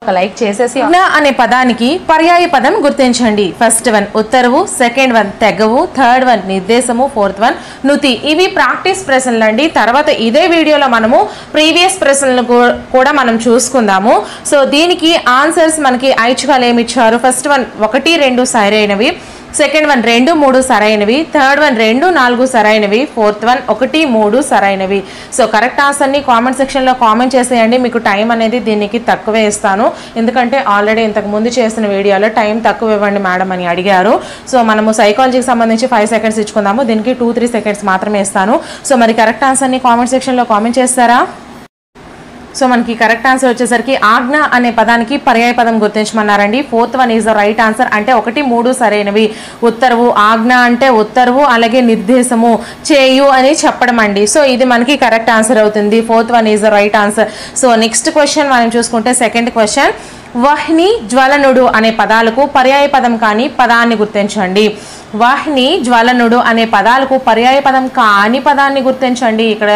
ఒక లైక్ చేసేసి ఆజ్ఞ అనే పదానికి పర్యాయ పదం గుర్తించండి. ఫస్ట్ వన్ ఉత్తర్వు, సెకండ్ వన్ తెగవు, థర్డ్ వన్ నిర్దేశము, ఫోర్త్ వన్ నుతి. ఇవి ప్రాక్టీస్ ప్రశ్నలు అండి. తర్వాత ఇదే వీడియోలో మనము ప్రీవియస్ ప్రశ్నలు కూడా మనం చూసుకుందాము. సో దీనికి ఆన్సర్స్ మనకి ఐచ్ఛికాలు ఏమి ఇచ్చారు? ఫస్ట్ వన్ 1, 2 సరైనవి, సెకండ్ వన్ 2, 3 సరైనవి, థర్డ్ వన్ 2, 4 సరైనవి, ఫోర్త్ వన్ 1, 3 సరైనవి. సో కరెక్ట్ ఆన్సర్ని కామెంట్ సెక్షన్లో కామెంట్ చేసేయండి. మీకు టైం అనేది దీనికి తక్కువే ఇస్తాను, ఎందుకంటే ఆల్రెడీ ఇంతకు ముందు చేసిన వీడియోలో టైం తక్కువ ఇవ్వండి మేడం అని అడిగారు. సో మనము సైకాలజీకి సంబంధించి 5 సెకండ్స్ ఇచ్చుకుందాము, దీనికి 2-3 సెకండ్స్ మాత్రమే ఇస్తాను. సో మరి కరెక్ట్ ఆన్సర్ని కామెంట్ సెక్షన్లో కామెంట్ చేస్తారా? సో మనకి కరెక్ట్ ఆన్సర్ వచ్చేసరికి ఆజ్ఞ అనే పదానికి పర్యాయ పదం గుర్తించమన్నారండి. Fourth one is the right answer. అంటే 1, 3 సరైనవి. ఉత్తర్వు, ఆజ్ఞ అంటే ఉత్తర్వు, అలాగే నిర్దేశము, చేయు అని చెప్పడం అండి. సో ఇది మనకి కరెక్ట్ ఆన్సర్ అవుతుంది. Fourth one is the right answer. So next question మనం చూసుకుంటే సెకండ్ క్వశ్చన్, వహ్ని, జ్వలనుడు అనే పదాలకు పర్యాయ పదం కాని పదాన్ని గుర్తించండి. వాహిని, జ్వలనుడు అనే పదాలకు పర్యాయ పదం కాని పదాన్ని గుర్తించండి. ఇక్కడ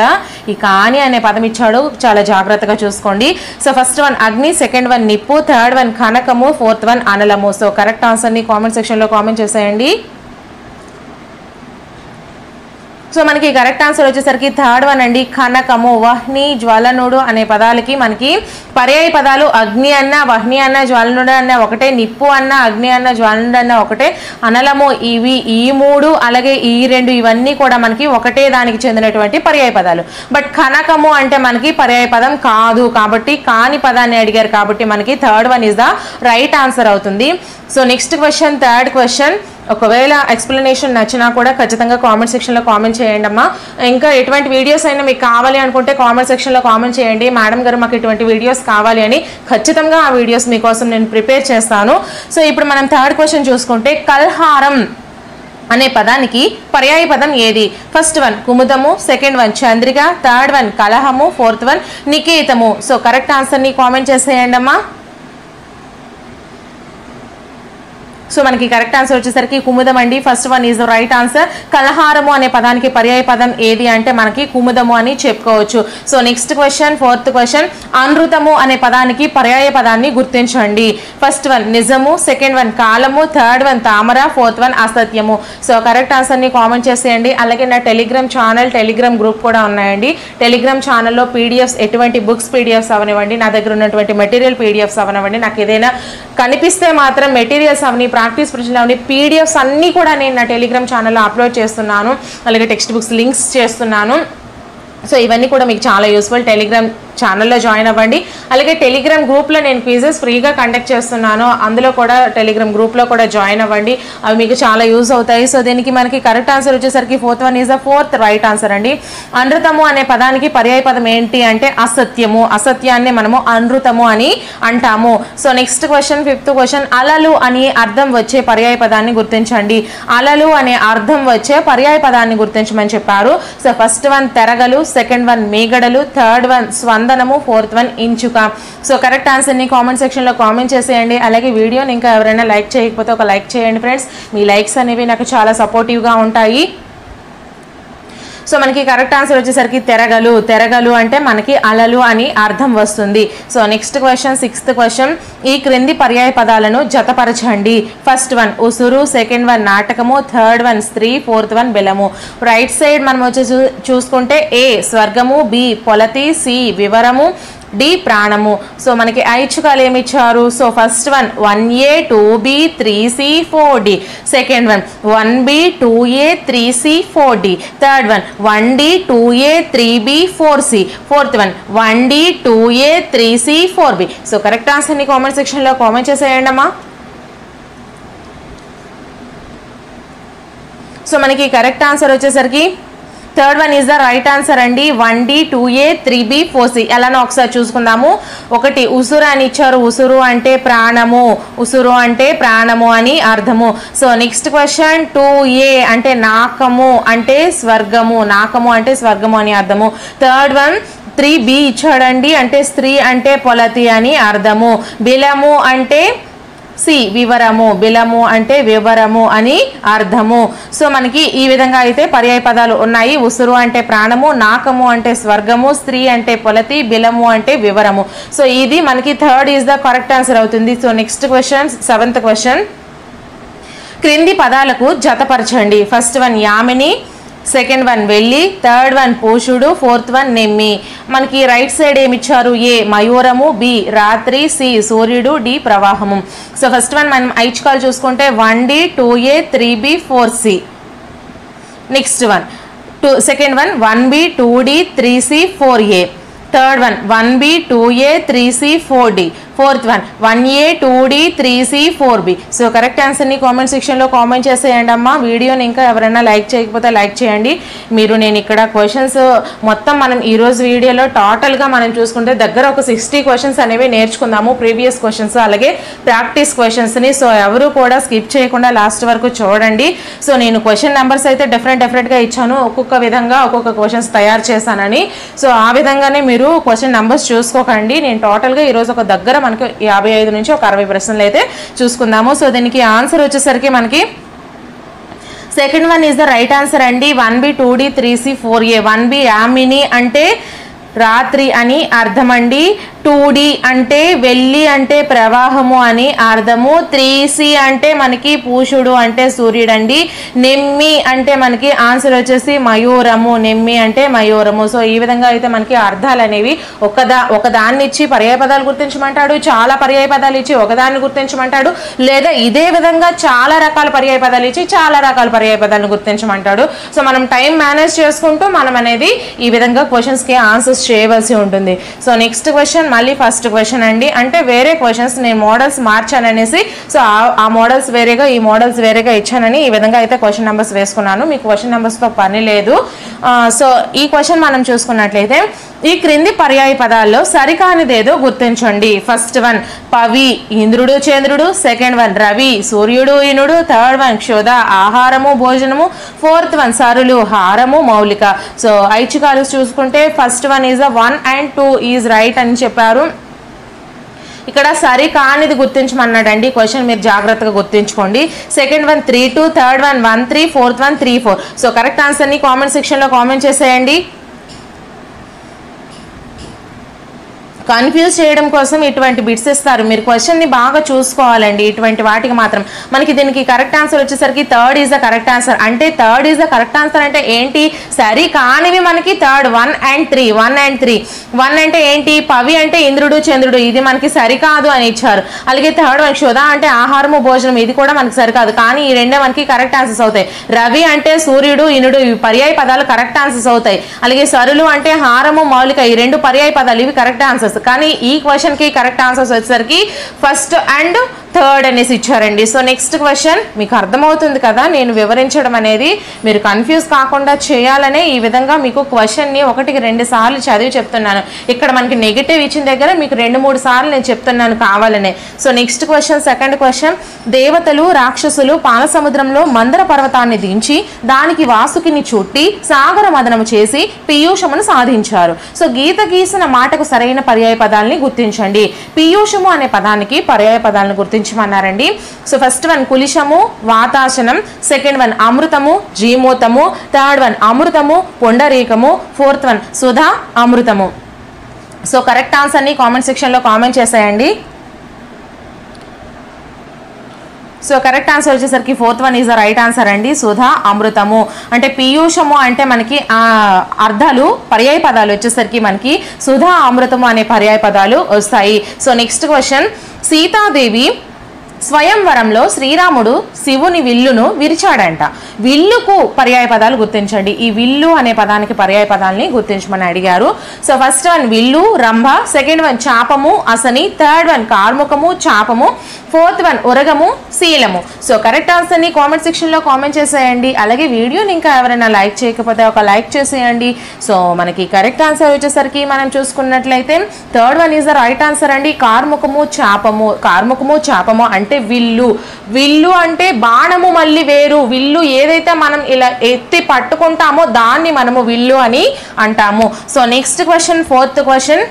ఈ కాని అనే పదం ఇచ్చాడు, చాలా జాగ్రత్తగా చూసుకోండి. సో ఫస్ట్ వన్ అగ్ని, సెకండ్ వన్ నిప్పు, థర్డ్ వన్ కనకము, ఫోర్త్ వన్ అనలము. సో కరెక్ట్ ఆన్సర్ని కామెంట్ సెక్షన్లో కామెంట్ చేసేయండి. సో మనకి కరెక్ట్ ఆన్సర్ వచ్చేసరికి థర్డ్ వన్ అండి, కనకము. వహ్ని, జ్వలనుడు అనే పదాలకి మనకి పర్యాయ పదాలు అగ్ని అన్న, వహ్ని అన్న, జ్వలనుడు అన్న ఒకటే, నిప్పు అన్న, అగ్ని అన్న, జ్వలనుడు అన్న ఒకటే, అనలము, ఇవి ఈ 3 అలాగే ఈ 2 ఇవన్నీ కూడా మనకి ఒకటే దానికి చెందినటువంటి పర్యాయ పదాలు. బట్ కనకము అంటే మనకి పర్యాయ పదం కాదు, కాబట్టి కాని పదాన్ని అడిగారు, కాబట్టి మనకి third one is the right answer అవుతుంది. So next question, third question. ఒకవేళ ఎక్స్ప్లెనేషన్ నచ్చినా కూడా ఖచ్చితంగా కామెంట్ సెక్షన్లో కామెంట్ చేయండి అమ్మా. ఇంకా ఎటువంటి వీడియోస్ అయినా మీకు కావాలి అనుకుంటే కామెంట్ సెక్షన్లో కామెంట్ చేయండి. మేడం గారు మాకు ఇటువంటి వీడియోస్ కావాలి అని, ఖచ్చితంగా ఆ వీడియోస్ మీకోసం నేను ప్రిపేర్ చేస్తాను. సో ఇప్పుడు మనం థర్డ్ క్వశ్చన్ చూసుకుంటే, కల్హారం అనే పదానికి పర్యాయ పదం ఏది? ఫస్ట్ వన్ కుముదము, సెకండ్ వన్ చంద్రిక, థర్డ్ వన్ కలహము, ఫోర్త్ వన్ నికేతము. సో కరెక్ట్ ఆన్సర్ని కామెంట్ చేసేయండి అమ్మా. సో మనకి కరెక్ట్ ఆన్సర్ వచ్చేసరికి కుముదం అండి. First one is the right answer. కలహారము అనే పదానికి పర్యాయ పదం ఏది అంటే మనకి కుముదము అని చెప్పుకోవచ్చు. So next question, fourth question, అనృతము అనే పదానికి పర్యాయ పదాన్ని గుర్తించండి. ఫస్ట్ వన్ నిజము, సెకండ్ వన్ కాలము, థర్డ్ వన్ తామర, ఫోర్త్ వన్ అసత్యము. సో కరెక్ట్ ఆన్సర్ని కామెంట్ చేసేయండి. అలాగే నా టెలిగ్రామ్ ఛానల్, టెలిగ్రామ్ గ్రూప్ కూడా ఉన్నాయండి. టెలిగ్రామ్ ఛానల్లో పీడిఎఫ్స్, ఎటువంటి బుక్స్ పీడిఎఫ్స్ అవనివ్వండి, నా దగ్గర ఉన్నటువంటి మెటీరియల్ పీడిఎఫ్స్ అవనివ్వండి, నాకు ఏదైనా కనిపిస్తే మాత్రం మెటీరియల్స్ అవని, ప్రాక్టీస్ ప్రశ్నలు, పీడిఎఫ్స్ అన్నీ కూడా నేను నా టెలిగ్రామ్ ఛానల్లో అప్లోడ్ చేస్తున్నాను. అలాగే టెక్స్ట్ బుక్స్ లింక్స్ చేస్తున్నాను. సో ఇవన్నీ కూడా మీకు చాలా యూస్ఫుల్. టెలిగ్రామ్ ఛానల్లో జాయిన్ అవ్వండి. అలాగే టెలిగ్రామ్ గ్రూప్లో నేను క్విజెస్ ఫ్రీగా కండక్ట్ చేస్తున్నాను, అందులో కూడా టెలిగ్రామ్ గ్రూప్లో కూడా జాయిన్ అవ్వండి, అవి మీకు చాలా యూజ్ అవుతాయి. సో దీనికి మనకి కరెక్ట్ ఆన్సర్ వచ్చేసరికి fourth one is the fourth right answer అండి. అనృతము అనే పదానికి పర్యాయ పదం ఏంటి అంటే అసత్యము. అసత్యాన్ని మనము అనృతము అని అంటాము. So next question, fifth question, అలలు అని అర్థం వచ్చే పర్యాయ పదాన్ని గుర్తించండి. అలలు అనే అర్థం వచ్చే పర్యాయ పదాన్ని గుర్తించమని చెప్పారు. సో ఫస్ట్ వన్ తెరగలు, సెకండ్ వన్ మేగడలు, థర్డ్ వన్ స్వందనము, ఫోర్త్ వన్ ఇంచుక. సో కరెక్ట్ ఆన్సర్ని కామెంట్ సెక్షన్లో కామెంట్ చేసేయండి. అలాగే వీడియోని ఇంకా ఎవరైనా లైక్ చేయకపోతే ఒక లైక్ చేయండి ఫ్రెండ్స్. మీ లైక్స్ అనేవి నాకు చాలా సపోర్టివ్గా ఉంటాయి. సో మనకి కరెక్ట్ ఆన్సర్ వచ్చేసరికి తెరగలు. తెరగలు అంటే మనకి అలలు అని అర్థం వస్తుంది. So next question, sixth question, ఈ క్రింది పర్యాయ పదాలను జతపరచండి. ఫస్ట్ వన్ ఉసురు, సెకండ్ వన్ నాటకము, థర్డ్ వన్ స్త్రీ, ఫోర్త్ వన్ బెలము. రైట్ సైడ్ మనం వచ్చి చూసుకుంటే ఏ స్వర్గము, బి పొలతి, సి వివరము, డి ప్రాణము. సో మనకి ఐచ్ఛికాలు ఏమి ఇచ్చారు? So first one 1A 2B 3C 4D, second one 1B 2A 3C 4D, third one 1D 2A 3B 4C, fourth one 1D 2A 3C 4B. So correct ఆన్సర్ని comment సెక్షన్లో comment చేసేయండి అమ్మా. So మనకి correct answer వచ్చేసరికి third one is the right answer అండి. 1D 2A 3B 4C. ఎలానో ఒకసారి చూసుకుందాము. ఒకటి ఉసురు అని ఇచ్చారు. ఉసురు అంటే ప్రాణము. ఉసురు అంటే ప్రాణము అని అర్థము. సో నెక్స్ట్ క్వశ్చన్ 2A అంటే నాకము అంటే స్వర్గము. నాకము అంటే స్వర్గము అని అర్థము. థర్డ్ వన్ 3B ఇచ్చాడండి, అంటే స్త్రీ అంటే పొలతి అని అర్థము. బిలము అంటే సి వివరము, బిలము అంటే వివరము అని అర్థము. సో మనకి ఈ విధంగా అయితే పర్యాయ పదాలు ఉన్నాయి. ఉసురు అంటే ప్రాణము, నాకము అంటే స్వర్గము, స్త్రీ అంటే పొలతి, బిలము అంటే వివరము. సో ఇది మనకి third is the correct answer అవుతుంది. So next question, 7th question, క్రింది పదాలకు జతపరచండి. ఫస్ట్ వన్ యామిని, సెకండ్ వన్ వెళ్ళి, థర్డ్ వన్ పూషుడు, ఫోర్త్ వన్ నెమ్మి. మనకి రైట్ సైడ్ ఏమి ఇచ్చారు? ఏ మయూరము, బి రాత్రి, సి సూర్యుడు, డి ప్రవాహము. సో ఫస్ట్ వన్ మనం ఐచ్కాలు చూసుకుంటే 1D 2A 3B 4C. Next one second one 1B 2D 3C 4A. Third one 1B 2A 3C 4D. Fourth one 1A 2D 3C 4B. So correct ఆన్సర్ని comment సెక్షన్లో comment చేసేయండి అమ్మా. వీడియోని ఇంకా ఎవరైనా లైక్ చేయకపోతే లైక్ చేయండి. నేను ఇక్కడ క్వశ్చన్స్ మొత్తం మనం ఈరోజు వీడియోలో టోటల్గా మనం చూసుకుంటే దగ్గర ఒక 60 క్వశ్చన్స్ అనేవి నేర్చుకుందాము. ప్రీవియస్ క్వశ్చన్స్ అలాగే ప్రాక్టీస్ క్వశ్చన్స్ని. సో ఎవరు కూడా స్కిప్ చేయకుండా లాస్ట్ వరకు చూడండి. సో నేను క్వశ్చన్ నెంబర్స్ అయితే డిఫరెంట్గా ఇచ్చాను. ఒక్కొక్క విధంగా ఒక్కొక్క క్వశ్చన్స్ తయారు చేశానని. సో ఆ విధంగానే మీరు క్వశ్చన్ నెంబర్స్ చూసుకోకండి. నేను టోటల్గా ఈరోజు ఒక దగ్గర మనకి 55 నుంచి ఒక 60 ప్రశ్నలు అయితే చూసుకుందాము. సో దీనికి ఆన్సర్ వచ్చేసరికి మనకి second one is the right answer అండి. 1B 2D 3C 4A. 1B Yamini అంటే రాత్రి అని అర్థమండి. 2D అంటే వెళ్ళి అంటే ప్రవాహము అని అర్థము. 3C అంటే మనకి పూషుడు అంటే సూర్యుడు అండి. నెమ్మి అంటే మనకి ఆన్సర్ వచ్చేసి మయూరము. నెమ్మి అంటే మయూరము. సో ఈ విధంగా అయితే మనకి అర్థాలు అనేవి ఒకదాన్ని ఇచ్చి పర్యాయ పదాలు గుర్తించమంటాడు, చాలా పర్యాయ పదాలు ఇచ్చి ఒకదాన్ని గుర్తించమంటాడు, లేదా ఇదే విధంగా చాలా రకాల పర్యాయ పదాలు ఇచ్చి చాలా రకాల పర్యాయ పదాలను గుర్తించమంటాడు. సో మనం టైం మేనేజ్ చేసుకుంటూ మనం అనేది ఈ విధంగా క్వశ్చన్స్కి ఆన్సర్స్ చేయవలసి ఉంటుంది. సో నెక్స్ట్ క్వశ్చన్ మళ్ళీ ఫస్ట్ క్వశ్చన్ అండి. అంటే వేరే క్వశ్చన్స్ నేను మోడల్స్ మార్చాననేసి, సో ఆ మోడల్స్ వేరేగా ఈ మోడల్స్ వేరేగా ఇచ్చానని ఈ విధంగా అయితే క్వశ్చన్ నెంబర్స్ వేసుకున్నాను. మీకు క్వశ్చన్ నెంబర్స్తో పని లేదు. సో ఈ క్వశ్చన్ మనం చూసుకున్నట్లయితే ఈ క్రింది పర్యాయ పదాల్లో సరికానిదేదో గుర్తించండి. ఫస్ట్ వన్ పవి ఇంద్రుడు చంద్రుడు, సెకండ్ వన్ రవి సూర్యుడు ఇనుడు, థర్డ్ వన్ క్షుధ ఆహారము భోజనము, ఫోర్త్ వన్ సరులు హారము మౌలిక. సో ఐచ్ఛికాలు చూసుకుంటే first one is 1 and 2 is right అని చెప్పారు. ఇక్కడ సరి కానిది గుర్తించమన్నాడండి క్వశ్చన్, మీరు జాగ్రత్తగా గుర్తించుకోండి. Second one 3-2, third one 1-3, fourth one 3-4. So correct ఆన్సర్ని కామెంట్ సెక్షన్లో కామెంట్ చేసేయండి. కన్ఫ్యూజ్ చేయడం కోసం ఇటువంటి బిట్స్ ఇస్తారు. మీరు క్వశ్చన్ని బాగా చూసుకోవాలండి. ఇటువంటి వాటికి మాత్రం మనకి దీనికి కరెక్ట్ ఆన్సర్ వచ్చేసరికి third is the correct answer. అంటే third is the correct answer అంటే ఏంటి? సరి కానివి మనకి థర్డ్ 1 and 3. 1 and 3. 1 అంటే ఏంటి? పవి అంటే ఇంద్రుడు చంద్రుడు, ఇది మనకి సరికాదు అని ఇచ్చారు. అలాగే థర్డ్ వన్ క్షుధ అంటే ఆహారము భోజనం, ఇది కూడా మనకి సరికాదు. కానీ ఈ రెండే మనకి కరెక్ట్ ఆన్సర్స్ అవుతాయి. రవి అంటే సూర్యుడు ఇనుడు, ఇవి పర్యాయ పదాలు కరెక్ట్ ఆన్సర్స్ అవుతాయి. అలాగే సరులు అంటే హారము మౌలిక, ఈ రెండు పర్యాయ పదాలు, ఇవి కరెక్ట్ ఆన్సర్స్. కానీ ఈ క్వశ్చన్ కి కరెక్ట్ ఆన్సర్స్ వచ్చేసరికి ఫస్ట్ అండ్ థర్డ్ అనేసి ఇచ్చారండి. సో నెక్స్ట్ క్వశ్చన్ మీకు అర్థమవుతుంది కదా, నేను వివరించడం అనేది మీరు కన్ఫ్యూజ్ కాకుండా చేయాలనే ఈ విధంగా మీకు క్వశ్చన్ని 1-2 సార్లు చదివి చెప్తున్నాను. ఇక్కడ మనకి నెగిటివ్ ఇచ్చిన దగ్గర మీకు 2-3 సార్లు నేను చెప్తున్నాను కావాలనే. So next question, second question, దేవతలు రాక్షసులు పాల సముద్రంలో మందర పర్వతాన్ని దించి దానికి వాసుకిని చుట్టి సాగర మదనము చేసి పీయూషమును సాధించారు. సో గీత గీసిన మాటకు సరైన పర్యాయ పదాలని గుర్తించండి. పీయూషము అనే పదానికి పర్యాయ పదాలను గుర్తించమన్నారండి. సో ఫస్ట్ వన్ కులిశము వాతాశనం, సెకండ్ వన్ అమృతము జీమూతము, థర్డ్ వన్ అమృతము పొండరీకము, ఫోర్త్ వన్ సుధా అమృతము. సో కరెక్ట్ ఆన్సర్ని కామెంట్ సెక్షన్లో కామెంట్ చేసేయండి. సో కరెక్ట్ ఆన్సర్ వచ్చేసరికి fourth one is the right answer అండి. సుధా అమృతము అంటే పీయూషము అంటే మనకి అర్థాలు పర్యాయ పదాలు వచ్చేసరికి మనకి సుధా అమృతము అనే పర్యాయ పదాలు వస్తాయి. సో నెక్స్ట్ క్వశ్చన్, సీతాదేవి స్వయంవరంలో శ్రీరాముడు శివుని విల్లును విరిచాడంట. విల్లుకు పర్యాయ పదాలు గుర్తించండి. ఈ విల్లు అనే పదానికి పర్యాయ పదాలని గుర్తించమని అడిగారు. సో ఫస్ట్ వన్ విల్లు రంభ, సెకండ్ వన్ చాపము అసని, థర్డ్ వన్ కార్ముకము చాపము, ఫోర్త్ వన్ ఉరగము శీలము. సో కరెక్ట్ ఆన్సర్ని కామెంట్ సెక్షన్లో కామెంట్ చేసేయండి. అలాగే వీడియోని ఇంకా ఎవరైనా లైక్ చేయకపోతే ఒక లైక్ చేసేయండి. సో మనకి కరెక్ట్ ఆన్సర్ వచ్చేసరికి మనం చూసుకున్నట్లయితే third one is the right answer అండి. కార్ముకము చాపము. కార్ముకము చాపము అంటే విల్లు. విల్లు అంటే బాణము మళ్ళీ వేరు. విల్లు ఏదైతే మనం ఇలా ఎత్తి పట్టుకుంటామో దాన్ని మనము విల్లు అని అంటాము. So next question, fourth question,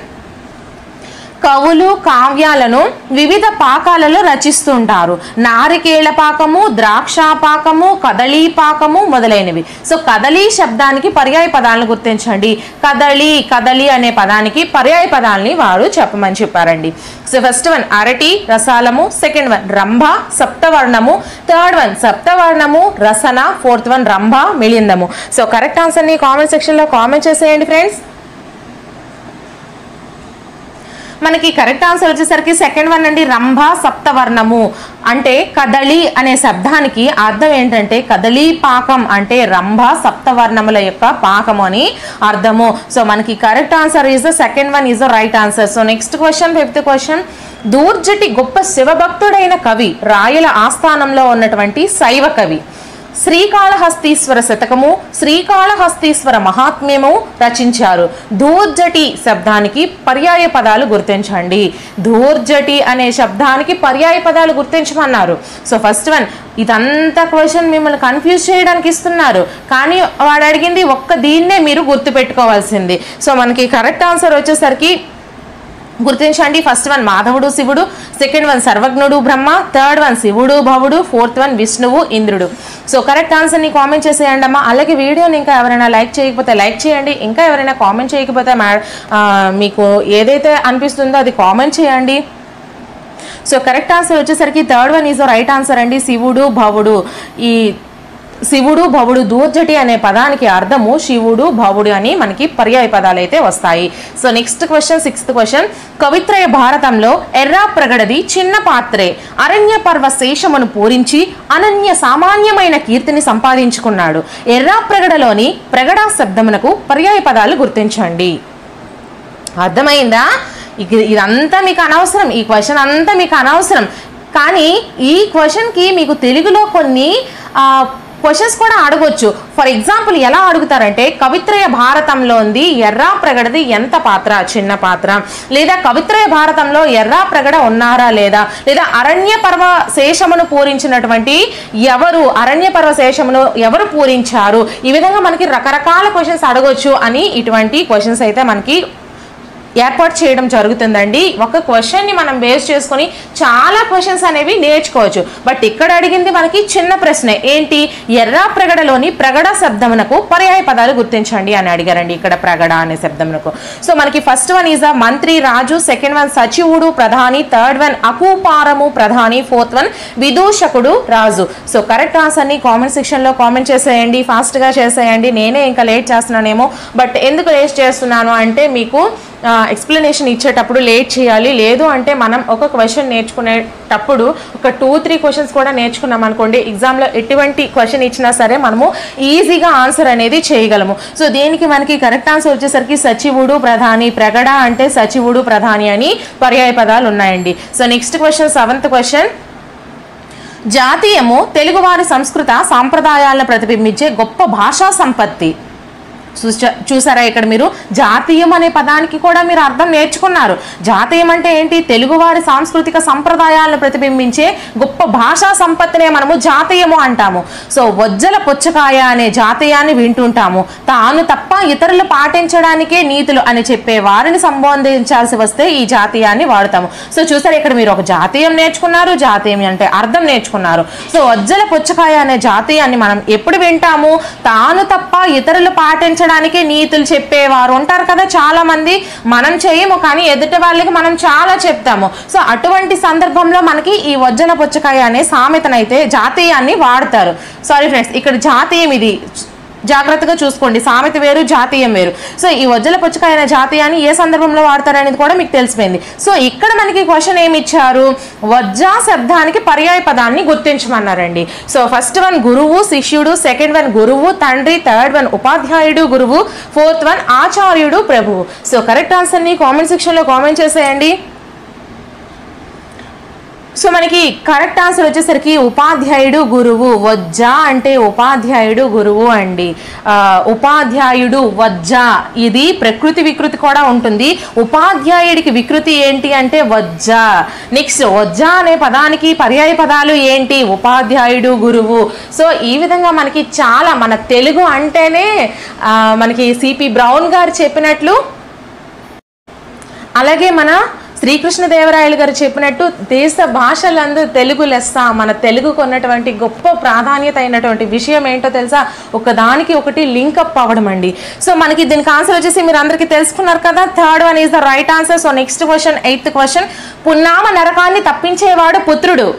కవులు కావ్యాలను వివిధ పాకాలలో రచిస్తుంటారు. నారికేళ పాకము, ద్రాక్ష పాకము, కదళీ పాకము మొదలైనవి. సో కదళీ శబ్దానికి పర్యాయ పదాలను గుర్తించండి. కదళి అనే పదానికి పర్యాయ పదాలని వారు చెప్పమని చెప్పారండి. సో ఫస్ట్ వన్ అరటి రసాలము, సెకండ్ వన్ రంభ సప్తవర్ణము, థర్డ్ వన్ సప్తవర్ణము రసన, ఫోర్త్ వన్ రంభ మిళిందము. సో కరెక్ట్ ఆన్సర్ని కామెంట్ సెక్షన్లో కామెంట్ చేసేయండి ఫ్రెండ్స్. మనకి కరెక్ట్ ఆన్సర్ వచ్చేసరికి సెకండ్ వన్ అండి, రంభ సప్తవర్ణము. అంటే కదళి అనే శబ్దానికి అర్థం ఏంటంటే కదళీ పాకం అంటే రంభ సప్తవర్ణముల యొక్క పాకము అని అర్థము. సో మనకి correct answer is the second one is the right answer. So next question, fifth question. Dhurjati గొప్ప శివభక్తుడైన కవి, రాయల ఆస్థానంలో ఉన్నటువంటి శైవ కవి. శ్రీకాళహస్తీశ్వర శతకము, శ్రీకాళహస్తీశ్వర మహాత్మ్యము రచించారు. దూర్జటి శబ్దానికి పర్యాయ పదాలు గుర్తించండి. దూర్జటి అనే శబ్దానికి పర్యాయ పదాలు గుర్తించమన్నారు. సో ఫస్ట్ వన్, ఇదంతా క్వశ్చన్ మిమ్మల్ని కన్ఫ్యూజ్ చేయడానికి ఇస్తున్నారు, కానీ వాడు అడిగింది ఒక్క దీన్నే మీరు గుర్తుపెట్టుకోవాల్సింది. సో మనకి కరెక్ట్ ఆన్సర్ వచ్చేసరికి గుర్తించండి. ఫస్ట్ వన్ మాధవుడు శివుడు, సెకండ్ వన్ సర్వజ్ఞుడు బ్రహ్మ, థర్డ్ వన్ శివుడు భవుడు, ఫోర్త్ వన్ విష్ణువు ఇంద్రుడు. సో కరెక్ట్ ఆన్సర్ని కామెంట్ చేసేయండి అమ్మా. అలాగే వీడియోని ఇంకా ఎవరైనా లైక్ చేయకపోతే లైక్ చేయండి. ఇంకా ఎవరైనా కామెంట్ చేయకపోతే మీకు ఏదైతే అనిపిస్తుందో అది కామెంట్ చేయండి. సో కరెక్ట్ ఆన్సర్ వచ్చేసరికి third one is right answer అండి, శివుడు భవుడు. ఈ శివుడు భవుడు దూర్జటి అనే పదానికి అర్థము శివుడు భవుడు అని మనకి పర్యాయ పదాలు అయితే వస్తాయి. So next question, sixth question. కవిత్రయ భారతంలో ఎర్రా ప్రగడది చిన్న పాత్రే అరణ్య పర్వ శేషమును పూరించి అనన్య సామాన్యమైన కీర్తిని సంపాదించుకున్నాడు. ఎర్రా ప్రగడలోని ప్రగడ శబ్దమునకు పర్యాయ పదాలు గుర్తించండి. అర్థమైందా? ఇదంతా మీకు అనవసరం, ఈ క్వశ్చన్ అంతా మీకు అనవసరం. కానీ ఈ క్వశ్చన్కి మీకు తెలుగులో కొన్ని క్వశ్చన్స్ కూడా అడగొచ్చు. ఫర్ ఎగ్జాంపుల్ ఎలా అడుగుతారంటే కవిత్రయ భారతంలో ఉంది ఎర్రా ప్రగడది ఎంత పాత్ర, చిన్న పాత్ర, లేదా కవిత్రయ భారతంలో ఎర్రా ప్రగడ ఉన్నారా లేదా, లేదా అరణ్య పర్వ శేషమును పూరించినటువంటి ఎవరు, అరణ్య పర్వ శేషమును ఎవరు పూరించారు. ఈ విధంగా మనకి రకరకాల క్వశ్చన్స్ అడగొచ్చు అని ఇటువంటి క్వశ్చన్స్ అయితే మనకి ఏర్పాటు చేయడం జరుగుతుందండి. ఒక క్వశ్చన్ని మనం బేస్ చేసుకొని చాలా క్వశ్చన్స్ అనేవి నేర్చుకోవచ్చు. బట్ ఇక్కడ అడిగింది మనకి చిన్న ప్రశ్నే, ఏంటి, ఎర్రా ప్రగడలోని ప్రగడ శబ్దమునకు పర్యాయ పదాలు గుర్తించండి అని అడిగారండి ఇక్కడ ప్రగడ అనే శబ్దమునకు. సో మనకి ఫస్ట్ వన్ ఈజ్ మంత్రి రాజు, సెకండ్ వన్ సచివుడు ప్రధాని, థర్డ్ వన్ అకూపారము ప్రధాని, ఫోర్త్ వన్ విదూషకుడు రాజు. సో కరెక్ట్ ఆన్సర్ని కామెంట్ సెక్షన్లో కామెంట్ చేసేయండి, ఫాస్ట్గా చేసేయండి. నేనే ఇంకా లేట్ చేస్తున్నానేమో, బట్ ఎందుకు లేట్ చేస్తున్నాను అంటే మీకు ఎక్స్ప్లెనేషన్ ఇచ్చేటప్పుడు లేట్ చేయాలి. లేదు అంటే మనం ఒక క్వశ్చన్ నేర్చుకునేటప్పుడు ఒక 2-3 క్వశ్చన్స్ కూడా నేర్చుకున్నాం అనుకోండి, ఎగ్జామ్లో ఎటువంటి క్వశ్చన్ ఇచ్చినా సరే మనము ఈజీగా ఆన్సర్ అనేది చేయగలము. సో దీనికి మనకి కరెక్ట్ ఆన్సర్ వచ్చేసరికి సచివుడు ప్రధాని, ప్రగడ అంటే సచివుడు ప్రధాని అని పర్యాయ పదాలు ఉన్నాయండి. So next question, 7th question. జాతీయము తెలుగువారి సంస్కృత సాంప్రదాయాలను ప్రతిబింబించే గొప్ప భాషా సంపత్తి. చూసారా ఇక్కడ మీరు జాతీయం అనే పదానికి కూడా మీరు అర్థం నేర్చుకున్నారు. జాతీయం అంటే ఏంటి, తెలుగువారి సాంస్కృతిక సంప్రదాయాలను ప్రతిబింబించే గొప్ప భాషా సంపత్తినే మనము జాతీయము అంటాము. సో వజ్జల పుచ్చకాయ అనే జాతీయాన్ని వింటుంటాము. తాను తప్ప ఇతరులు పాటించడానికే నీతులు అని చెప్పే వారిని సంబోధించాల్సి వస్తే ఈ జాతీయాన్ని వాడతాము. సో చూసారు ఇక్కడ మీరు ఒక జాతీయం నేర్చుకున్నారు, జాతీయం అంటే అర్థం నేర్చుకున్నారు. సో వజ్జల పుచ్చకాయ అనే జాతీయాన్ని మనం ఎప్పుడు వింటాము, తాను తప్ప ఇతరులు పాటించడానికే నీతులు చెప్పేవారు ఉంటారు కదా చాలా మంది. మనం చేయము కానీ ఎదుటి వాళ్ళకి మనం చాలా చెప్తాము. సో అటువంటి సందర్భంలో మనకి ఈ వజ్జల పుచ్చకాయ అనే సామెతనైతే జాతీయాన్ని వాడతారు. సారీ ఫ్రెండ్స్, ఇక్కడ జాతీయం ఇది జాగ్రత్తగా చూసుకోండి, సామెత వేరు జాతీయం వేరు. సో ఈ వజ్జల పుచ్చకాయ అనే జాతీయాన్ని ఏ సందర్భంలో వాడతారు అనేది కూడా మీకు తెలిసిపోయింది. సో ఇక్కడ మనకి క్వశ్చన్ ఏమి ఇచ్చారు, వజ్జా శబ్దానికి పర్యాయ పదాన్ని గుర్తించమన్నారండి. సో ఫస్ట్ వన్ గురువు శిష్యుడు, సెకండ్ వన్ గురువు తండ్రి, థర్డ్ వన్ ఉపాధ్యాయుడు గురువు, ఫోర్త్ వన్ ఆచార్యుడు ప్రభువు. సో కరెక్ట్ ఆన్సర్ని కామెంట్ సెక్షన్లో కామెంట్ చేసేయండి. సో మనకి కరెక్ట్ ఆన్సర్ వచ్చేసరికి ఉపాధ్యాయుడు గురువు. వజ్జా అంటే ఉపాధ్యాయుడు గురువు అండి. ఉపాధ్యాయుడు వజ్జా, ఇది ప్రకృతి వికృతి కూడా ఉంటుంది. ఉపాధ్యాయుడికి వికృతి ఏంటి అంటే వజ్జా. నెక్స్ట్ వజ్జా అనే పదానికి పర్యాయ పదాలు ఏంటి, ఉపాధ్యాయుడు గురువు. సో ఈ విధంగా మనకి చాలా, మన తెలుగు అంటేనే మనకి సిపి బ్రౌన్ గారు చెప్పినట్లు, అలాగే మన శ్రీకృష్ణదేవరాయలు గారు చెప్పినట్టు దేశ భాషలందు తెలుగు లెస్స. మన తెలుగుకు ఉన్నటువంటి గొప్ప ప్రాధాన్యత అయినటువంటి విషయం ఏంటో తెలుసా? ఒకదానికి ఒకటి లింకప్ అవ్వడం అండి. సో మనకి దీనికి ఆన్సర్ వచ్చేసి మీరు అందరికీ తెలుసుకున్నారు కదా. Third one is the right answer. So next question, 8th question. పున్నామ నరకాన్ని తప్పించేవాడు పుత్రుడు.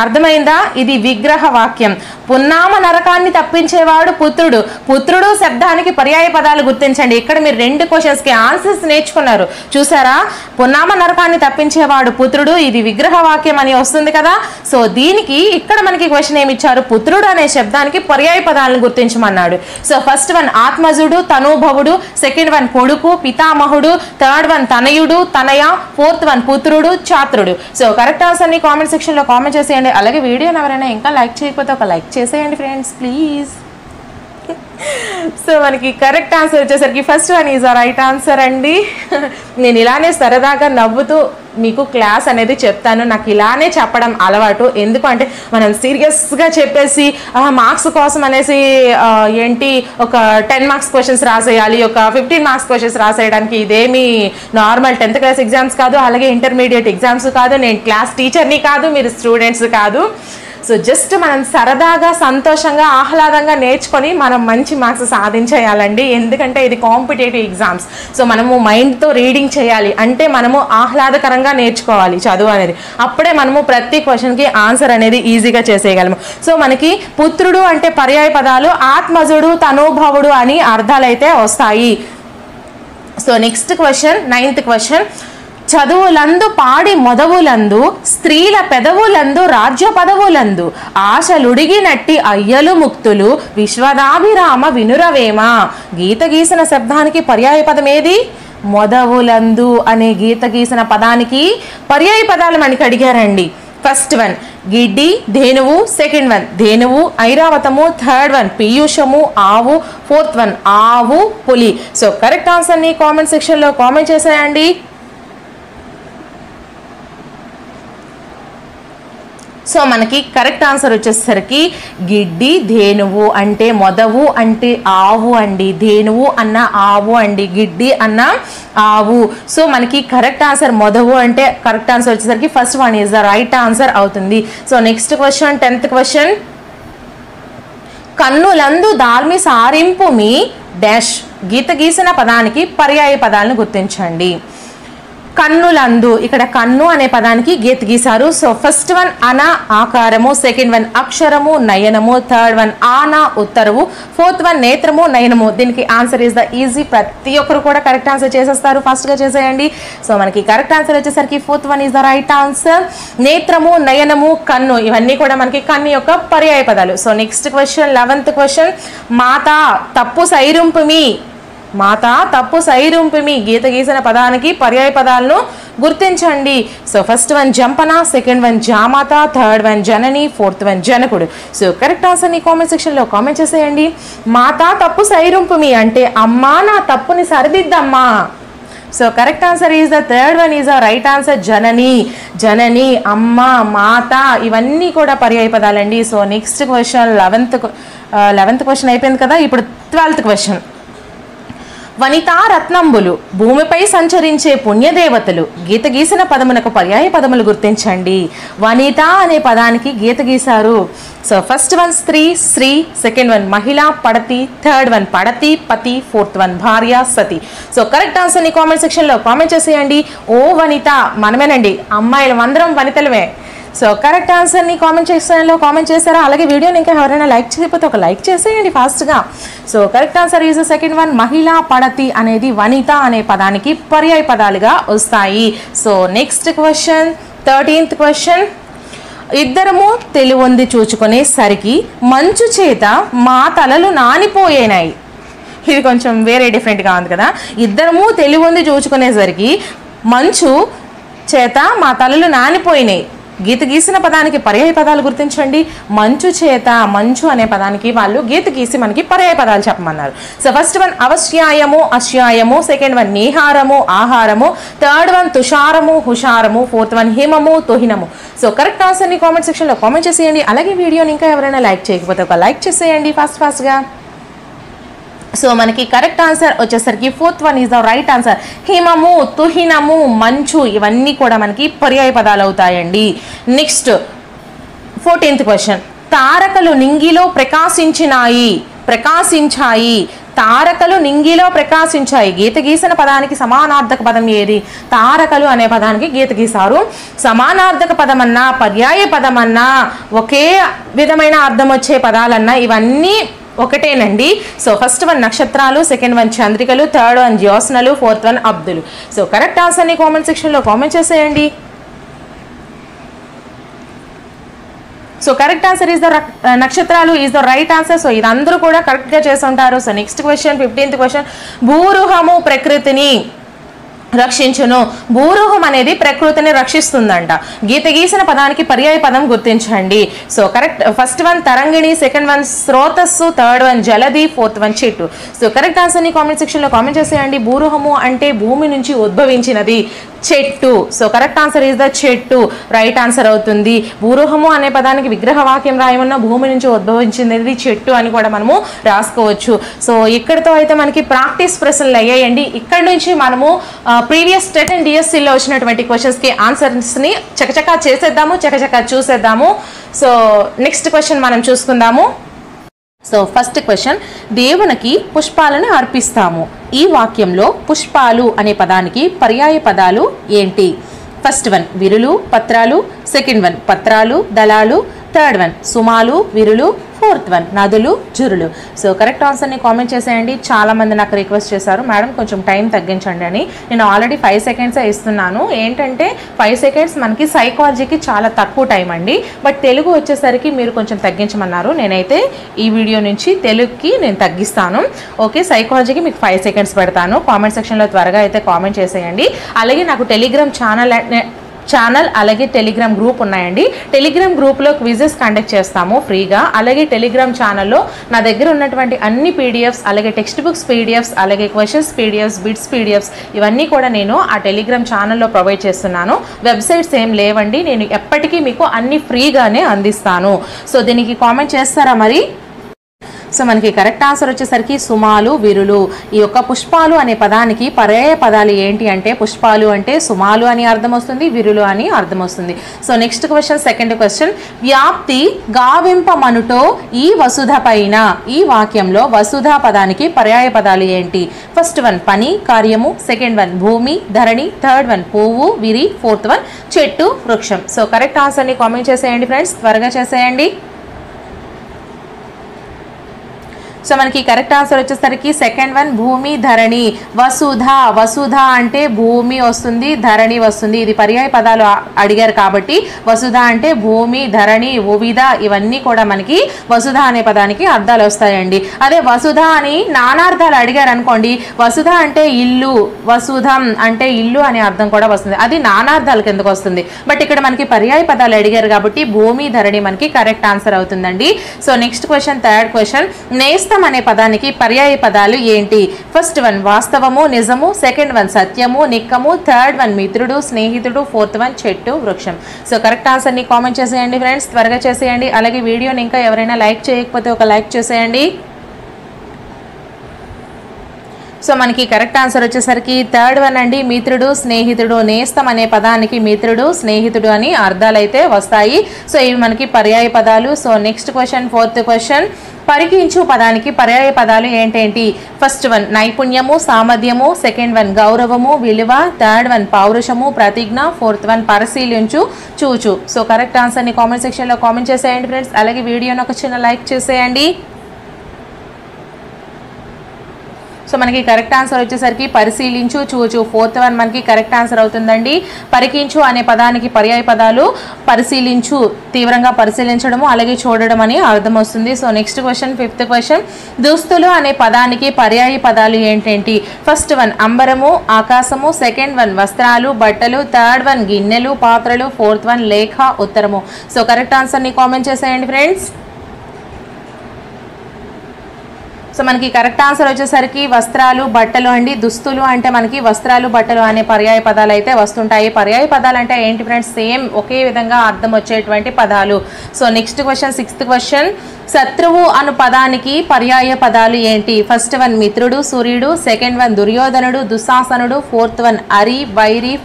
అర్థమైందా? ఇది విగ్రహ వాక్యం. పున్నామ నరకాన్ని తప్పించేవాడు పుత్రుడు. పుత్రుడు శబ్దానికి పర్యాయ పదాలు గుర్తించండి. ఇక్కడ మీరు 2 క్వశ్చన్స్కి ఆన్సర్స్ నేర్చుకున్నారు చూసారా? పున్నామ నరకాన్ని తప్పించేవాడు పుత్రుడు, ఇది విగ్రహ వాక్యం అని వస్తుంది కదా. సో దీనికి ఇక్కడ మనకి క్వశ్చన్ ఏమి ఇచ్చారు? పుత్రుడు అనే శబ్దానికి పర్యాయ పదాలను గుర్తించమన్నాడు. సో ఫస్ట్ వన్ ఆత్మజుడు, తనూభవుడు. సెకండ్ వన్ కొడుకు, పితామహుడు. థర్డ్ వన్ తనయుడు, తనయ. ఫోర్త్ వన్ పుత్రుడు, ఛాత్రుడు. సో కరెక్ట్ ఆన్సర్ని కామెంట్ సెక్షన్లో కామెంట్ చేసేయండి. అలాగే వీడియోని ఎవరైనా ఇంకా లైక్ చేయకపోతే ఒక లైక్ చేసేయండి ఫ్రెండ్స్ ప్లీజ్. సో మనకి కరెక్ట్ ఆన్సర్ వచ్చేసరికి ఫస్ట్ వన్ ఈజ్ ఆ రైట్ ఆన్సర్ అండి. నేను ఇలానే సరదాగా నవ్వుతూ మీకు క్లాస్ అనేది చెప్తాను. నాకు ఇలానే చెప్పడం అలవాటు. ఎందుకంటే మనం సీరియస్గా చెప్పేసి మార్క్స్ కోసం అనేసి ఏంటి ఒక 10 మార్క్స్ క్వశ్చన్స్ రాసేయాలి, ఒక 15 మార్క్స్ క్వశ్చన్స్ రాసేయడానికి ఇదేమి నార్మల్ 10th క్లాస్ ఎగ్జామ్స్ కాదు, అలాగే ఇంటర్మీడియట్ ఎగ్జామ్స్ కాదు. నేను క్లాస్ టీచర్ని కాదు, మీరు స్టూడెంట్స్ కాదు. సో జస్ట్ మనం సరదాగా సంతోషంగా ఆహ్లాదంగా నేర్చుకొని మనం మంచి మార్క్స్ సాధించేయాలండి. ఎందుకంటే ఇది కాంపిటేటివ్ ఎగ్జామ్స్. సో మనము మైండ్తో రీడింగ్ చేయాలి, అంటే మనము ఆహ్లాదకరంగా నేర్చుకోవాలి చదువు అనేది. అప్పుడే మనము ప్రతి క్వశ్చన్కి ఆన్సర్ అనేది ఈజీగా చేసేయగలము. సో మనకి పుత్రుడు అంటే పర్యాయ పదాలు, ఆత్మజుడు, తనూభవుడు అని అర్థాలు అయితే వస్తాయి. So next question, 9th question. చదువులందు పాడి మొదవులందు, స్త్రీల పెదవులందు రాజ్య పదవులందు, ఆశలుడిగినట్టి అయ్యలు ముక్తులు, విశ్వదాభిరామ వినురవేమ. గీత గీసిన శబ్దానికి పర్యాయ పదం ఏది? మొదవులందు అనే గీత గీసిన పదానికి పర్యాయ పదాలు మనకి అడిగారండి. ఫస్ట్ వన్ గిడ్డి, ధేనువు. సెకండ్ వన్ ధేనువు, ఐరావతము. థర్డ్ వన్ పీయూషము, ఆవు. ఫోర్త్ వన్ ఆవు, పులి. సో కరెక్ట్ ఆన్సర్ని కామెంట్ సెక్షన్లో కామెంట్ చేసేయండి. సో మనకి కరెక్ట్ ఆన్సర్ వచ్చేసరికి గిడ్డి, ధేనువు అంటే మొదవు అంటే ఆవు అండి. ధేనువు అన్న ఆవు అండి, గిడ్డి అన్న ఆవు. సో మనకి కరెక్ట్ ఆన్సర్ మొదవు అంటే కరెక్ట్ ఆన్సర్ వచ్చేసరికి first one is the right answer అవుతుంది. So next question, 10th question. కన్నులందు దాల్మి సారింపు మీ డాష్. గీత గీసిన పదానికి పర్యాయ పదాలను గుర్తించండి. కన్నులందు, ఇక్కడ కన్ను అనే పదానికి గీత గీశారు. సో ఫస్ట్ వన్ అన ఆకారము, సెకండ్ వన్ అక్షరము నయనము, థర్డ్ వన్ ఆన ఉత్తరవు, ఫోర్త్ వన్ నేత్రము నయనము. దీనికి ఆన్సర్ ఈజ్ ద ఈజీ. ప్రతి ఒక్కరు కూడా కరెక్ట్ ఆన్సర్ చేసేస్తారు, ఫాస్ట్గా చేసేయండి. సో మనకి కరెక్ట్ ఆన్సర్ వచ్చేసరికి fourth one is the right answer. నేత్రము, నయనము, కన్ను ఇవన్నీ కూడా మనకి కన్ను యొక్క పర్యాయ పదాలు. So next question, 11th question. మాత తప్పు సైరుంపుమి. మాత తప్పు సైరుంపిమి. గీత గీసిన పదానికి పర్యాయ పదాలను గుర్తించండి. సో ఫస్ట్ వన్ జంపన, సెకండ్ వన్ జామాత, థర్డ్ వన్ జనని, ఫోర్త్ వన్ జనకుడు. సో కరెక్ట్ ఆన్సర్ని కామెంట్ సెక్షన్లో కామెంట్ చేసేయండి. మాత తప్పు సైరుంపిమి అంటే అమ్మా నా తప్పుని సరిదిద్దమ్మా. So correct answer is the third one is the right answer. జనని, జనని, అమ్మ, మాత ఇవన్నీ కూడా పర్యాయ పదాలండి. So next question, 11th question అయిపోయింది కదా. ఇప్పుడు 12th క్వశ్చన్. వనితా రత్నంబులు, భూమిపై సంచరించే పుణ్యదేవతలు. గీత గీసిన పదమునకు పర్యాయ పదములు గుర్తించండి. వనిత అనే పదానికి గీత గీశారు. సో ఫస్ట్ వన్ స్త్రీ, శ్రీ. సెకండ్ వన్ మహిళ, పడతి. థర్డ్ వన్ పడతి, పతి. ఫోర్త్ వన్ భార్య, సతి. సో కరెక్ట్ ఆన్సర్ని కామెంట్ సెక్షన్లో కామెంట్ చేసేయండి. ఓ వనిత, మనమేనండి, అమ్మాయిలు అందరం వనితలమే. సో కరెక్ట్ ఆన్సర్ని కామెంట్ సెక్షన్లో కామెంట్ చేశారా? అలాగే వీడియోని ఇంకా ఎవరైనా లైక్ చేయకపోతే ఒక లైక్ చేసేయండి ఫాస్ట్గా. So correct answer is second one. మహిళ, పడతి అనేది వనిత అనే పదానికి పర్యాయ పదాలుగా వస్తాయి. So next question, 13th question. ఇద్దరము తెలివొంది చూచుకునేసరికి మంచు చేత మా తలలు నానిపోయేనాయి. ఇది కొంచెం వేరే డిఫరెంట్గా ఉంది కదా. ఇద్దరము తెలివొంది చూచుకునేసరికి మంచు చేత మా తలలు నానిపోయినాయి. గీత గీసిన పదానికి పర్యాయ పదాలు గుర్తించండి. మంచు చేత, మంచు అనే పదానికి వాళ్ళు గీత గీసి మనకి పర్యాయ పదాలు చెప్పమన్నారు. సో ఫస్ట్ వన్ అవశ్యాయము, అశ్యాయము. సెకండ్ వన్ నీహారము, ఆహారము. థర్డ్ వన్ తుషారము, హుషారము. ఫోర్త్ వన్ హిమము, తుహినము. సో కరెక్ట్ ఆన్సర్ని కామెంట్ సెక్షన్లో కామెంట్ చేసేయండి. అలాగే వీడియోని ఇంకా ఎవరైనా లైక్ చేయకపోతే ఒక లైక్ చేసేయండి ఫాస్ట్గా. సో మనకి కరెక్ట్ ఆన్సర్ వచ్చేసరికి fourth one is the right answer. హిమము, తుహినము, మంచు ఇవన్నీ కూడా మనకి పర్యాయ పదాలు అవుతాయండి. Next 14th question. తారకలు నింగిలో ప్రకాశించాయి. తారకలు నింగిలో ప్రకాశించాయి. గీత గీసిన పదానికి సమానార్థక పదం ఏది? తారకలు అనే పదానికి గీత గీసారు. సమానార్థక పదమన్నా పర్యాయ పదమన్నా ఒకే విధమైన అర్థం వచ్చే పదాలన్నా ఇవన్నీ ఒకటేనండి. సో ఫస్ట్ వన్ నక్షత్రాలు, సెకండ్ వన్ చంద్రికలు, థర్డ్ వన్ జ్యోత్స్నలు, ఫోర్త్ వన్ అబ్దులు. సో కరెక్ట్ ఆన్సర్ని కామెంట్ సెక్షన్లో కామెంట్ చేసేయండి. So correct answer is the నక్షత్రాలు is the right answer. So ఇది అందరూ కూడా కరెక్ట్గా చేసి ఉంటారు. So next question 15th question. భూరుహము ప్రకృతిని రక్షించును. భూరుహం అనేది ప్రకృతిని రక్షిస్తుందంట. గీత గీసిన పదానికి పర్యాయ పదం గుర్తించండి. సో కరెక్ట్ ఫస్ట్ వన్ తరంగిణి, సెకండ్ వన్ స్రోతస్సు, థర్డ్ వన్ జలది, ఫోర్త్ వన్ చెట్టు. సో కరెక్ట్ ఆన్సర్ని కామెంట్ సెక్షన్లో కామెంట్ చేసేయండి. భూరుహము అంటే భూమి నుంచి ఉద్భవించినది, చెట్టు. So correct answer is the చెట్టు, రైట్ ఆన్సర్ అవుతుంది. భూరుహము అనే పదానికి విగ్రహ వాక్యం రాయమన్నా భూమి నుంచి ఉద్భవించినది చెట్టు అని కూడా మనము రాసుకోవచ్చు. సో ఇక్కడితో అయితే మనకి ప్రాక్టీస్ ప్రశ్నలు అయ్యాయండి. ఇక్కడ నుంచి మనము ప్రీవియస్ టెట్ అండ్ డిఎస్సిలో వచ్చినటువంటి క్వశ్చన్స్కి ఆన్సర్స్ని చకచకా చేసేద్దాము, చకచకా చూసేద్దాము. సో నెక్స్ట్ క్వశ్చన్ మనం చూసుకుందాము. So first question. దేవునికి పుష్పాలను అర్పిస్తాము. ఈ వాక్యంలో పుష్పాలు అనే పదానికి పర్యాయ పదాలు ఏంటి? ఫస్ట్ వన్ విరులు, పత్రాలు, సెకండ్ వన్ పత్రాలు, దళాలు, థర్డ్ వన్ సుమాలు, విరులు, ఫోర్త్ వన్ నదులు, జురులు. సో కరెక్ట్ ఆన్సర్ని కామెంట్ చేసేయండి. చాలామంది నాకు రిక్వెస్ట్ చేశారు, మేడం కొంచెం టైం తగ్గించండి అని. నేను ఆల్రెడీ 5 సెకండ్సే ఇస్తున్నాను. ఏంటంటే 5 సెకండ్స్ మనకి సైకాలజీకి చాలా తక్కువ టైం అండి. బట్ తెలుగు వచ్చేసరికి మీరు కొంచెం తగ్గించమన్నారు. నేనైతే ఈ వీడియో నుంచి తెలుగుకి నేను తగ్గిస్తాను. ఓకే, సైకాలజీకి మీకు 5 సెకండ్స్ పెడతాను. కామెంట్ సెక్షన్లో త్వరగా అయితే కామెంట్ చేసేయండి. అలాగే నాకు టెలిగ్రామ్ ఛానల్ అలాగే టెలిగ్రామ్ గ్రూప్ ఉన్నాయండి. టెలిగ్రామ్ గ్రూప్లో క్విజెస్ కండక్ట్ చేస్తాము ఫ్రీగా. అలాగే టెలిగ్రామ్ ఛానల్లో నా దగ్గర ఉన్నటువంటి అన్ని పీడిఎఫ్స్, అలాగే టెక్స్ట్ బుక్స్ పీడిఎఫ్స్, అలాగే క్వశ్చన్స్ పీడిఎఫ్స్, బిట్స్ పీడిఎఫ్స్ ఇవన్నీ కూడా నేను ఆ టెలిగ్రామ్ ఛానల్లో ప్రొవైడ్ చేస్తున్నాను. వెబ్సైట్స్ ఏం లేవండి, నేను ఎప్పటికీ మీకు అన్ని ఫ్రీగానే అందిస్తాను. సో దీనికి కామెంట్ చేస్తారా మరి? సో మనకి కరెక్ట్ ఆన్సర్ వచ్చేసరికి సుమాలు, విరులు. ఈ యొక్క పుష్పాలు అనే పదానికి పర్యాయ పదాలు ఏంటి అంటే పుష్పాలు అంటే సుమాలు అని అర్థం వస్తుంది, విరులు అని అర్థం వస్తుంది. So next question, second question. వ్యాప్తి గావింపమనుటో ఈ వసుధ పైన. ఈ వాక్యంలో వసుధ పదానికి పర్యాయ పదాలు ఏంటి? ఫస్ట్ వన్ పని, కార్యము, సెకండ్ వన్ భూమి, ధరణి, థర్డ్ వన్ పువ్వు, విరి, ఫోర్త్ వన్ చెట్టు, వృక్షం. సో కరెక్ట్ ఆన్సర్ని కామెంట్ చేసేయండి ఫ్రెండ్స్, త్వరగా చేసేయండి. సో మనకి కరెక్ట్ ఆన్సర్ వచ్చేసరికి సెకండ్ వన్ భూమి, ధరణి. వసుధ అంటే భూమి వస్తుంది, ధరణి వస్తుంది. ఇది పర్యాయ పదాలు అడిగారు కాబట్టి వసుధ అంటే భూమి, ధరణి, ఉవిధ ఇవన్నీ కూడా మనకి వసుధ అనే పదానికి అర్థాలు వస్తాయండి. అదే వసుధ అని నానార్థాలు అడిగారు అనుకోండి, వసుధ అంటే ఇల్లు, వసుధం అంటే ఇల్లు అనే అర్థం కూడా వస్తుంది. అది నానార్థాల కిందకు వస్తుంది. బట్ ఇక్కడ మనకి పర్యాయ పదాలు అడిగారు కాబట్టి భూమి, ధరణి మనకి కరెక్ట్ ఆన్సర్ అవుతుందండి. So next question, third question. నేస్తం అనే పదానికి పర్యాయ పదాలు ఏంటి? ఫస్ట్ వన్ వాస్తవము, నిజము, సెకండ్ వన్ సత్యము, నిక్కము, థర్డ్ వన్ మిత్రుడు, స్నేహితుడు, ఫోర్త్ వన్ చెట్టు, వృక్షం. సో కరెక్ట్ ఆన్సర్ని కామెంట్ చేసేయండి ఫ్రెండ్స్, త్వరగా చేసేయండి. అలాగే వీడియోని ఇంకా ఎవరైనా లైక్ చేయకపోతే ఒక లైక్ చేసేయండి. సో మనకి కరెక్ట్ ఆన్సర్ వచ్చేసరికి థర్డ్ వన్ అండి, మిత్రుడు, స్నేహితుడు. నేస్తం అనే పదానికి మిత్రుడు, స్నేహితుడు అని అర్థాలు అయితే వస్తాయి. సో ఇవి మనకి పర్యాయ పదాలు. So next question, fourth question. పరికించు పదానికి పర్యాయ పదాలు ఏంటేంటి? ఫస్ట్ వన్ నైపుణ్యము, సామర్థ్యము, సెకండ్ వన్ గౌరవము, విలువ, థర్డ్ వన్ పౌరుషము, ప్రతిజ్ఞ, ఫోర్త్ వన్ పరిశీలించు, చూచు. సో కరెక్ట్ ఆన్సర్ని కామెంట్ సెక్షన్లో కామెంట్ చేసేయండి ఫ్రెండ్స్. అలాగే వీడియోని ఒక చిన్న లైక్ చేసేయండి. సో మనకి కరెక్ట్ ఆన్సర్ వచ్చేసరికి పరిశీలించు, చూచు. ఫోర్త్ వన్ మనకి కరెక్ట్ ఆన్సర్ అవుతుందండి. పరికించు అనే పదానికి పర్యాయ పదాలు పరిశీలించు, తీవ్రంగా పరిశీలించడము, అలాగే చూడడం అని అర్థం వస్తుంది. So next question, fifth question. దుస్తులు అనే పదానికి పర్యాయ పదాలు ఏంటేంటి? ఫస్ట్ వన్ అంబరము, ఆకాశము, సెకండ్ వన్ వస్త్రాలు, బట్టలు, థర్డ్ వన్ గిన్నెలు, పాత్రలు, ఫోర్త్ వన్ లేఖ, ఉత్తరము. సో కరెక్ట్ ఆన్సర్ని కామెంట్ చేసేయండి ఫ్రెండ్స్. సో మనకి కరెక్ట్ ఆన్సర్ వచ్చేసరికి వస్త్రాలు, బట్టలు అండి. దుస్తులు అంటే మనకి వస్త్రాలు, బట్టలు అనే పర్యాయ పదాలు అయితే వస్తుంటాయి. పర్యాయ పదాలు అంటే ఏంటి ఫ్రెండ్స్? సేమ్ ఒకే విధంగా అర్థం వచ్చేటువంటి పదాలు. So next question, sixth question. శత్రువు అను పదానికి పర్యాయ పదాలు ఏంటి? ఫస్ట్ వన్ మిత్రుడు సూర్యుడు, సెకండ్ వన్ దుర్యోధనుడు దుశ్శాసనుడు, ఫోర్త్ వన్ అరి వైరి,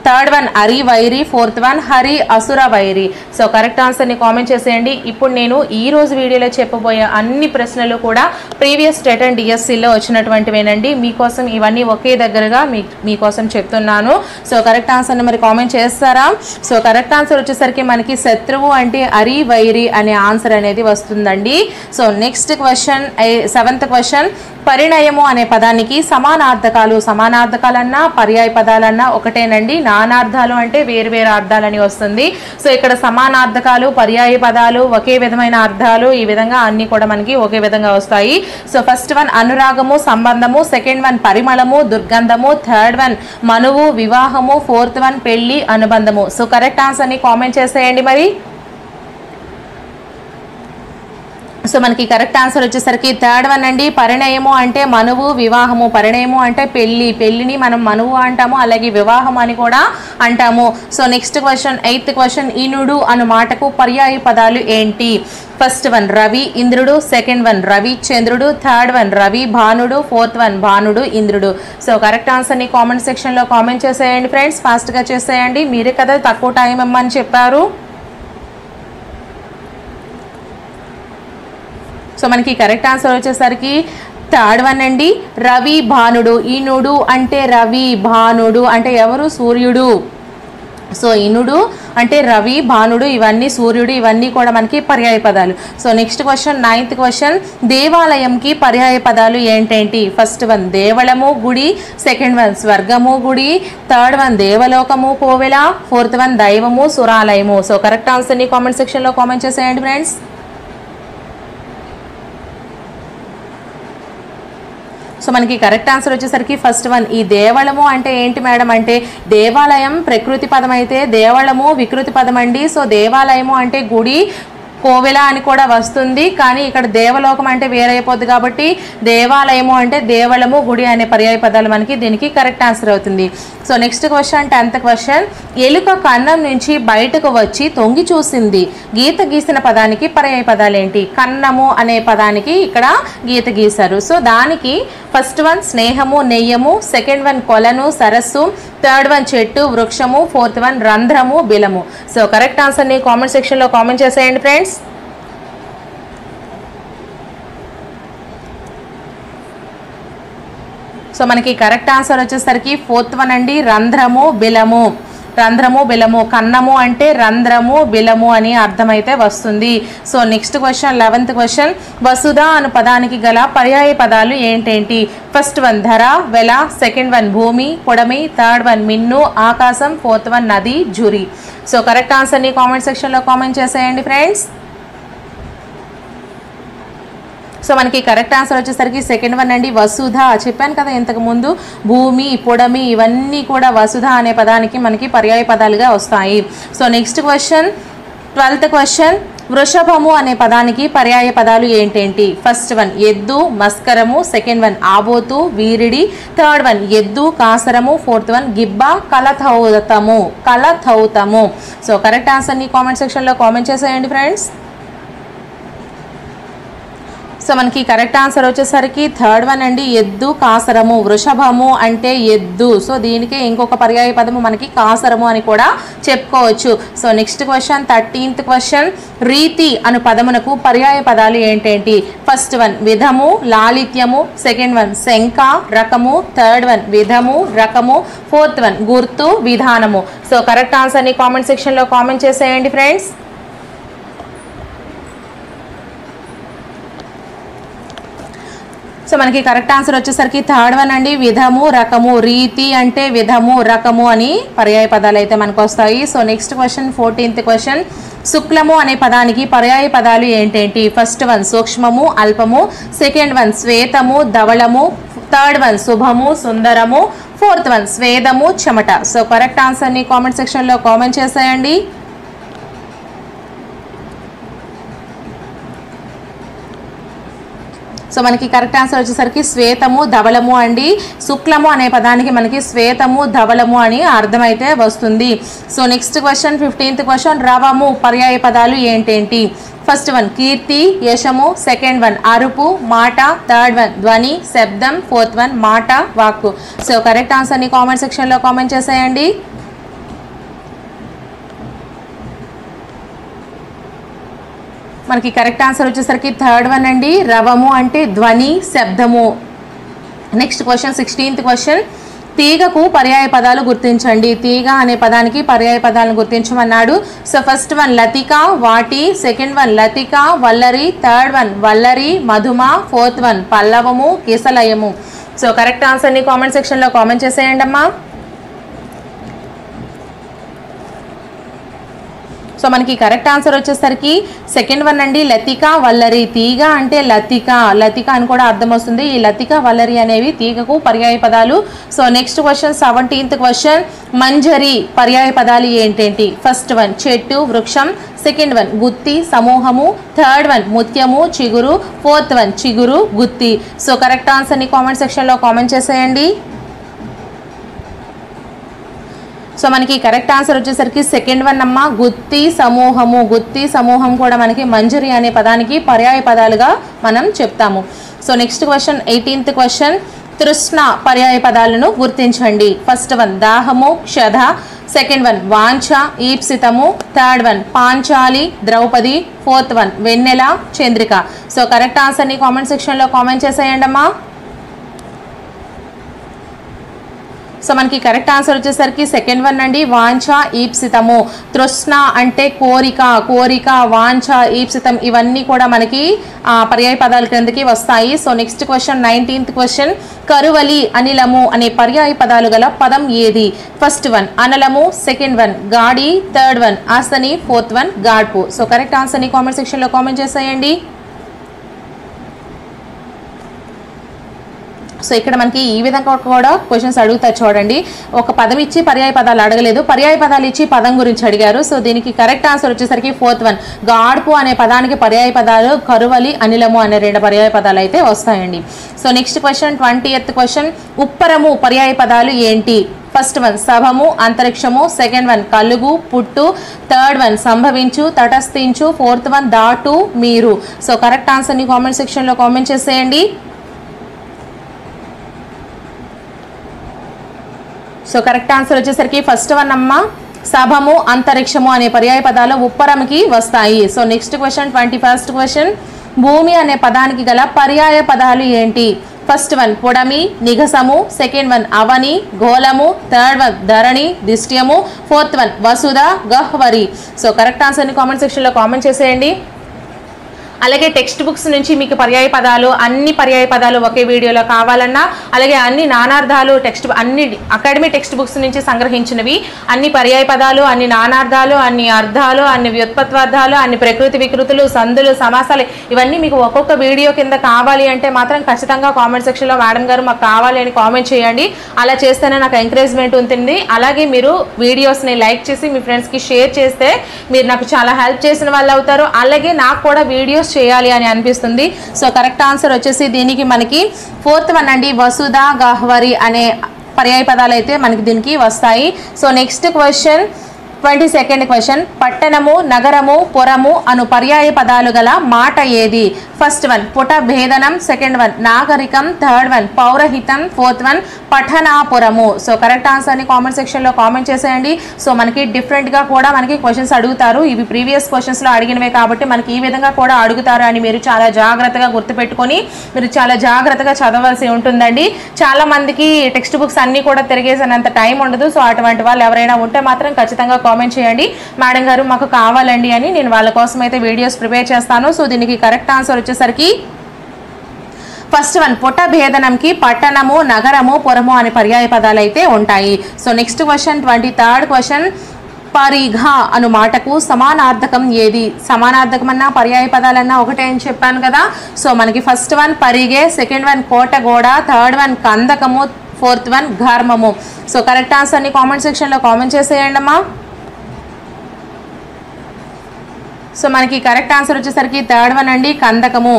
థర్డ్ వన్ అరి వైరి, ఫోర్త్ వన్ హరి అసుర వైరి. సో కరెక్ట్ ఆన్సర్ని కామెంట్ చేసేయండి. ఇప్పుడు నేను ఈ రోజు వీడియోలో చెప్పబోయే అన్ని ప్రశ్నలు కూడా ప్రీవియస్ స్టేట్ అండ్ డిఎస్సిలో వచ్చినటువంటివేనండి. మీకోసం ఇవన్నీ ఒకే దగ్గరగా మీకోసం చెప్తున్నాను. సో కరెక్ట్ ఆన్సర్ని మరి కామెంట్ చేస్తారా? సో కరెక్ట్ ఆన్సర్ వచ్చేసరికి మనకి శత్రువు అంటే అరి వైరి అనే ఆన్సర్ అనేది వస్తుందండి. So next question, 7th question, పరిణయము అనే పదానికి సమానార్థకాలన్నా పర్యాయ పదాలన్నా ఒకటేనండి. నానార్థాలు అంటే వేరు వేరు అర్థాలని వస్తుంది. సో ఇక్కడ సమానార్థకాలు, పర్యాయ పదాలు, ఒకే విధమైన అర్థాలు, ఈ విధంగా అన్ని కూడా మనకి ఒకే విధంగా వస్తాయి. సో ఫస్ట్ వన్ అనురాగము సంబంధము, సెకండ్ వన్ పరిమళము దుర్గంధము, థర్డ్ వన్ మనువు వివాహము, ఫోర్త్ వన్ పెళ్లి అనుబంధము. సో కరెక్ట్ ఆన్సర్ని కామెంట్ చేసేయండి మరి. సో మనకి కరెక్ట్ ఆన్సర్ వచ్చేసరికి థర్డ్ వన్ అండి. పరిణయము అంటే మనువు, వివాహము. పరిణయము అంటే పెళ్లిని మనం మనువు అంటాము, అలాగే వివాహం అని కూడా అంటాము. So next question, 8th question, ఇనుడు అను మాటకు పర్యాయ పదాలు ఏంటి? ఫస్ట్ వన్ రవి ఇంద్రుడు, సెకండ్ వన్ రవి చంద్రుడు, థర్డ్ వన్ రవి భానుడు, ఫోర్త్ వన్ భానుడు ఇంద్రుడు. సో కరెక్ట్ ఆన్సర్ని కామెంట్ సెక్షన్లో కామెంట్ చేసేయండి ఫ్రెండ్స్, ఫాస్ట్గా చేసేయండి. మీరే కదా తక్కువ టైం ఇమ్మని చెప్పారు. సో మనకి కరెక్ట్ ఆన్సర్ వచ్చేసరికి థర్డ్ వన్ అండి, రవి భానుడు. ఇనుడు అంటే రవి, భానుడు అంటే ఎవరు? సూర్యుడు. సో ఇనుడు అంటే రవి, భానుడు ఇవన్నీ సూర్యుడు, ఇవన్నీ కూడా మనకి పర్యాయ పదాలు. So next question, 9th question, దేవాలయంకి పర్యాయ పదాలు ఏంటేంటి? ఫస్ట్ వన్ దేవళము గుడి, సెకండ్ వన్ స్వర్గము గుడి, థర్డ్ వన్ దేవలోకము కోవెల, ఫోర్త్ వన్ దైవము సురాలయము. సో కరెక్ట్ ఆన్సర్ని కామెంట్ సెక్షన్లో కామెంట్ చేసేయండి ఫ్రెండ్స్. సో మనకి కరెక్ట్ ఆన్సర్ వచ్చేసరికి ఫస్ట్ వన్. ఈ దేవళము అంటే ఏంటి మేడం అంటే దేవాలయం ప్రకృతి పదం అయితే దేవళము వికృతి పదం అండి. సో దేవాలయము అంటే గుడి, కోవెల అని కూడా వస్తుంది, కానీ ఇక్కడ దేవలోకం అంటే వేరైపోద్ది కాబట్టి దేవాలయము అంటే దేవళము గుడి అనే పర్యాయ పదాలు మనకి దీనికి కరెక్ట్ ఆన్సర్ అవుతుంది. So next question, 10th question, ఎలుక కన్నం నుంచి బయటకు వచ్చి తొంగి చూసింది. గీత గీసిన పదానికి పర్యాయ పదాలు ఏంటి? కన్నము అనే పదానికి ఇక్కడ గీత గీశారు. సో దానికి ఫస్ట్ వన్ స్నేహము నెయ్యము, సెకండ్ వన్ కొలను సరస్సు, థర్డ్ వన్ చెట్టు వృక్షము, ఫోర్త్ వన్ రంధ్రము బిలము. సో కరెక్ట్ ఆన్సర్ని కామెంట్ సెక్షన్లో కామెంట్ చేసేయండి ఫ్రెండ్స్. సో మనకి కరెక్ట్ ఆన్సర్ వచ్చేసరికి ఫోర్త్ వన్ అండి, రంధ్రము బిలము. రంధ్రము బిలము, కన్నము అంటే రంధ్రము బిలము అని అర్థమైతే వస్తుంది. So next question, 11th question, వసుధ అను పదానికి గల పర్యాయ పదాలు ఏంటేంటి? ఫస్ట్ వన్ ధర వెల, సెకండ్ వన్ భూమి పొడమి, థర్డ్ వన్ మిన్ను ఆకాశం, ఫోర్త్ వన్ నది జురి. సో కరెక్ట్ ఆన్సర్ని కామెంట్ సెక్షన్లో కామెంట్ చేసేయండి ఫ్రెండ్స్. సో మనకి కరెక్ట్ ఆన్సర్ వచ్చేసరికి సెకండ్ వన్ అండి, వసుధ. చెప్పాను కదా ఇంతకు ముందు, భూమి పొడమి ఇవన్నీ కూడా వసుధ అనే పదానికి మనకి పర్యాయ పదాలుగా వస్తాయి. So next question, 12th question, వృషభము అనే పదానికి పర్యాయ పదాలు ఏంటేంటి? ఫస్ట్ వన్ ఎద్దు మస్కరము, సెకండ్ వన్ ఆబోతు వీరిడి, థర్డ్ వన్ ఎద్దు కాసరము, ఫోర్త్ వన్ గిబ్బ కలథౌతము. సో కరెక్ట్ ఆన్సర్ని కామెంట్ సెక్షన్లో కామెంట్ చేసేయండి ఫ్రెండ్స్. సో మనకి కరెక్ట్ ఆన్సర్ వచ్చేసరికి థర్డ్ వన్ అండి, ఎద్దు కాసరము. వృషభము అంటే ఎద్దు, సో దీనికి ఇంకొక పర్యాయ పదము మనకి కాసరము అని కూడా చెప్పుకోవచ్చు. So next question, 13th question, రీతి అను పదమునకు పర్యాయ పదాలు ఏంటేంటి? ఫస్ట్ వన్ విధము లాలిత్యము, సెకండ్ వన్ శంఖ రకము, థర్డ్ వన్ విధము రకము, ఫోర్త్ వన్ గుర్తు విధానము. సో కరెక్ట్ ఆన్సర్ని కామెంట్ సెక్షన్లో కామెంట్ చేసేయండి ఫ్రెండ్స్. సో మనకి కరెక్ట్ ఆన్సర్ వచ్చేసరికి థర్డ్ వన్ అండి, విధము రకము. రీతి అంటే విధము రకము అని పర్యాయ పదాలు అయితే మనకు వస్తాయి. So next question, 14th question, శుక్లము అనే పదానికి పర్యాయ పదాలు ఏంటేంటి? ఫస్ట్ వన్ సూక్ష్మము అల్పము, సెకండ్ వన్ శ్వేతము ధవళము, థర్డ్ వన్ శుభము సుందరము, ఫోర్త్ వన్ స్వేదము చెమట. సో కరెక్ట్ ఆన్సర్ని కామెంట్ సెక్షన్లో కామెంట్ చేసేయండి. సో మనకి కరెక్ట్ ఆన్సర్ వచ్చేసరికి శ్వేతము ధవళము అండి. శుక్లము అనే పదానికి మనకి శ్వేతము ధవళము అని అర్థమైతే వస్తుంది. So next question, 15th question, రవము పర్యాయ పదాలు ఏంటేంటి? ఫస్ట్ వన్ కీర్తి యశము, సెకండ్ వన్ అరుపు మాట, థర్డ్ వన్ ధ్వని శబ్దం, ఫోర్త్ వన్ మాట వాక్కు. సో కరెక్ట్ ఆన్సర్ని కామెంట్ సెక్షన్లో కామెంట్ చేసేయండి. మనకి కరెక్ట్ ఆన్సర్ వచ్చేసరికి థర్డ్ వన్ అండి, రవము అంటే ధ్వని శబ్దము. నెక్స్ట్ క్వశ్చన్ 16th క్వశ్చన్, తీగకు పర్యాయ పదాలు గుర్తించండి. తీగ అనే పదానికి పర్యాయ పదాలను గుర్తించమన్నాడు. సో ఫస్ట్ వన్ లతిక వాటి, second one Latika వల్లరి, third one వల్లరి మధుమ, fourth one పల్లవము కిసలయము. So correct ఆన్సర్ని కామెంట్ సెక్షన్లో కామెంట్ చేసేయండి అమ్మా. సో మనకి కరెక్ట్ ఆన్సర్ వచ్చేసరికి సెకండ్ వన్ అండి, లతిక వల్లరి. తీగ అంటే లతిక, లతిక అని కూడా అర్థం వస్తుంది. ఈ లతిక వల్లరి అనేవి తీగకు పర్యాయ పదాలు. So next question 17th question, మంజరి పర్యాయ పదాలు ఏంటేంటి? ఫస్ట్ వన్ చెట్టు వృక్షం, సెకండ్ వన్ గుత్తి సమూహము, థర్డ్ వన్ ముత్యము చిగురు, ఫోర్త్ వన్ చిగురు గుత్తి. సో కరెక్ట్ ఆన్సర్ని కామెంట్ సెక్షన్లో కామెంట్ చేసేయండి. సో మనకి కరెక్ట్ ఆన్సర్ వచ్చేసరికి సెకండ్ వన్ అమ్మ, గుత్తి సమూహము. గుత్తి సమూహం కూడా మనకి మంజరి అనే పదానికి పర్యాయ పదాలుగా మనం చెప్తాము. So next question 18th question, తృష్ణ పర్యాయ పదాలను గుర్తించండి. ఫస్ట్ వన్ దాహము క్షధ, సెకండ్ వన్ వాంఛ ఈప్సితము, third one Panchali Draupadi, fourth one వెన్నెల చంద్రిక. సో కరెక్ట్ ఆన్సర్ని కామెంట్ సెక్షన్లో కామెంట్ చేసేయండి అమ్మా. సో మనకి కరెక్ట్ ఆన్సర్ వచ్చేసరికి సెకండ్ వన్ అండి, వాంఛ ఈప్సితము. తృష్ణ అంటే కోరిక, కోరిక వాంఛ ఈప్సితం ఇవన్నీ కూడా మనకి పర్యాయ పదాల క్రిందకి వస్తాయి. So next question 19th question, కరువలి అనిలము అనే పర్యాయ పదాలు గల పదం ఏది? ఫస్ట్ వన్ అనలము, సెకండ్ వన్ గాడి, థర్డ్ వన్ ఆసని, ఫోర్త్ వన్ గాడ్పు. సో కరెక్ట్ ఆన్సర్ని కామెంట్ సెక్షన్లో కామెంట్ చేసేయండి. సో ఇక్కడ మనకి ఈ విధంగా కూడా క్వశ్చన్స్ అడుగుతారు చూడండి. ఒక పదం ఇచ్చి పర్యాయ పదాలు అడగలేదు, పర్యాయ పదాలు ఇచ్చి పదం గురించి అడిగారు. సో దీనికి కరెక్ట్ ఆన్సర్ వచ్చేసరికి ఫోర్త్ వన్ గాడ్పు అనే పదానికి పర్యాయ పదాలు కరువలి అనిలము అనే రెండు పర్యాయ పదాలు అయితే వస్తాయండి. So next question 20th question, ఉప్పరము పర్యాయ పదాలు ఏంటి? ఫస్ట్ వన్ సభము అంతరిక్షము, సెకండ్ వన్ కలుగు పుట్టు, థర్డ్ వన్ సంభవించు తటస్థించు, ఫోర్త్ వన్ దాటు మీరు. సో కరెక్ట్ ఆన్సర్ని కామెంట్ సెక్షన్లో కామెంట్ చేసేయండి. సో కరెక్ట్ ఆన్సర్ వచ్చేసరికి ఫస్ట్ వన్ అమ్మ, సభము అంతరిక్షము అనే పర్యాయ పదాలు ఉప్పరంకి వస్తాయి. So next question 21st question, భూమి అనే పదానికి గల పర్యాయ పదాలు ఏంటి? ఫస్ట్ వన్ పొడమి నిఘసము, సెకండ్ వన్ అవని గోళము, థర్డ్ వన్ ధరణి దిష్ట్యము, ఫోర్త్ వన్ వసుధ గహ్వరి. సో కరెక్ట్ ఆన్సర్ని కామెంట్ సెక్షన్లో కామెంట్ చేసేయండి. అలాగే టెక్స్ట్ బుక్స్ నుంచి మీకు పర్యాయ పదాలు అన్ని పర్యాయ పదాలు ఒకే వీడియోలో కావాలన్నా, అలాగే అన్ని నానార్థాలు అన్ని అకాడమీ టెక్స్ట్ బుక్స్ నుంచి సంగ్రహించినవి అన్ని పర్యాయ పదాలు, అన్ని నానార్థాలు, అన్ని అర్థాలు, అన్ని వ్యుత్పత్వార్థాలు, అన్ని ప్రకృతి వికృతులు, సందులు, సమాసాలు ఇవన్నీ మీకు ఒక్కొక్క వీడియో కింద కావాలి అంటే మాత్రం ఖచ్చితంగా కామెంట్ సెక్షన్లో మేడం గారు మాకు కావాలి అని కామెంట్ చేయండి. అలా చేస్తేనే నాకు ఎంకరేజ్మెంట్ ఉంటుంది. అలాగే మీరు వీడియోస్ని లైక్ చేసి మీ ఫ్రెండ్స్కి షేర్ చేస్తే మీరు నాకు చాలా హెల్ప్ చేసిన వాళ్ళు అవుతారు. అలాగే నాకు కూడా వీడియోస్ చేయాలి అని అనిపిస్తుంది. సో కరెక్ట్ ఆన్సర్ వచ్చేసి దీనికి మనకి ఫోర్త్ వన్ అండి, వసుధ గహ్వరి అనే పర్యాయ పదాలు అయితే మనకి దీనికి వస్తాయి. So next question 22nd question, పట్టణము నగరము పురము అను పర్యాయ పదాలు గల మాట ఏది? ఫస్ట్ వన్ పుట భేదనం, సెకండ్ వన్ నాగరికం, థర్డ్ వన్ పౌరహితం, ఫోర్త్ వన్ పఠనాపురము. సో కరెక్ట్ ఆన్సర్ని కామెంట్ సెక్షన్లో కామెంట్ చేసేయండి. సో మనకి డిఫరెంట్గా కూడా మనకి క్వశ్చన్స్ అడుగుతారు. ఇవి ప్రీవియస్ క్వశ్చన్స్లో అడిగినవే కాబట్టి మనకి ఈ విధంగా కూడా అడుగుతారు అని మీరు చాలా జాగ్రత్తగా గుర్తుపెట్టుకొని మీరు చాలా జాగ్రత్తగా చదవాల్సి ఉంటుందండి. చాలా మందికి టెక్స్ట్ బుక్స్ అన్నీ కూడా తిరిగేసినంత టైం ఉండదు. సో అటువంటి వాళ్ళు ఎవరైనా ఉంటే మాత్రం ఖచ్చితంగా కామెంట్ చేయండి, మేడం గారు మాకు కావాలండి అని. నేను వాళ్ళ కోసం అయితే వీడియోస్ ప్రిపేర్ చేస్తాను. సో దీనికి కరెక్ట్ ఆన్సర్ వచ్చేసరికి ఫస్ట్ వన్ పుట భేదనంకి పట్టణము నగరము పురము అనే పర్యాయ పదాలు అయితే ఉంటాయి. So next question 23rd question, పరిఘ అను మాటకు సమానార్థకం ఏది? సమానార్థకం అన్నా పర్యాయ పదాలన్నా ఒకటే అని చెప్పాను కదా. సో మనకి ఫస్ట్ వన్ పరిగే, సెకండ్ వన్ కోటగోడ, థర్డ్ వన్ కందకము, ఫోర్త్ వన్ ఘర్మము. సో కరెక్ట్ ఆన్సర్ని కామెంట్ సెక్షన్లో కామెంట్ చేసేయండి అమ్మా. సో మనకి కరెక్ట్ ఆన్సర్ వచ్చేసరికి థర్డ్ వన్ అండి, కందకము.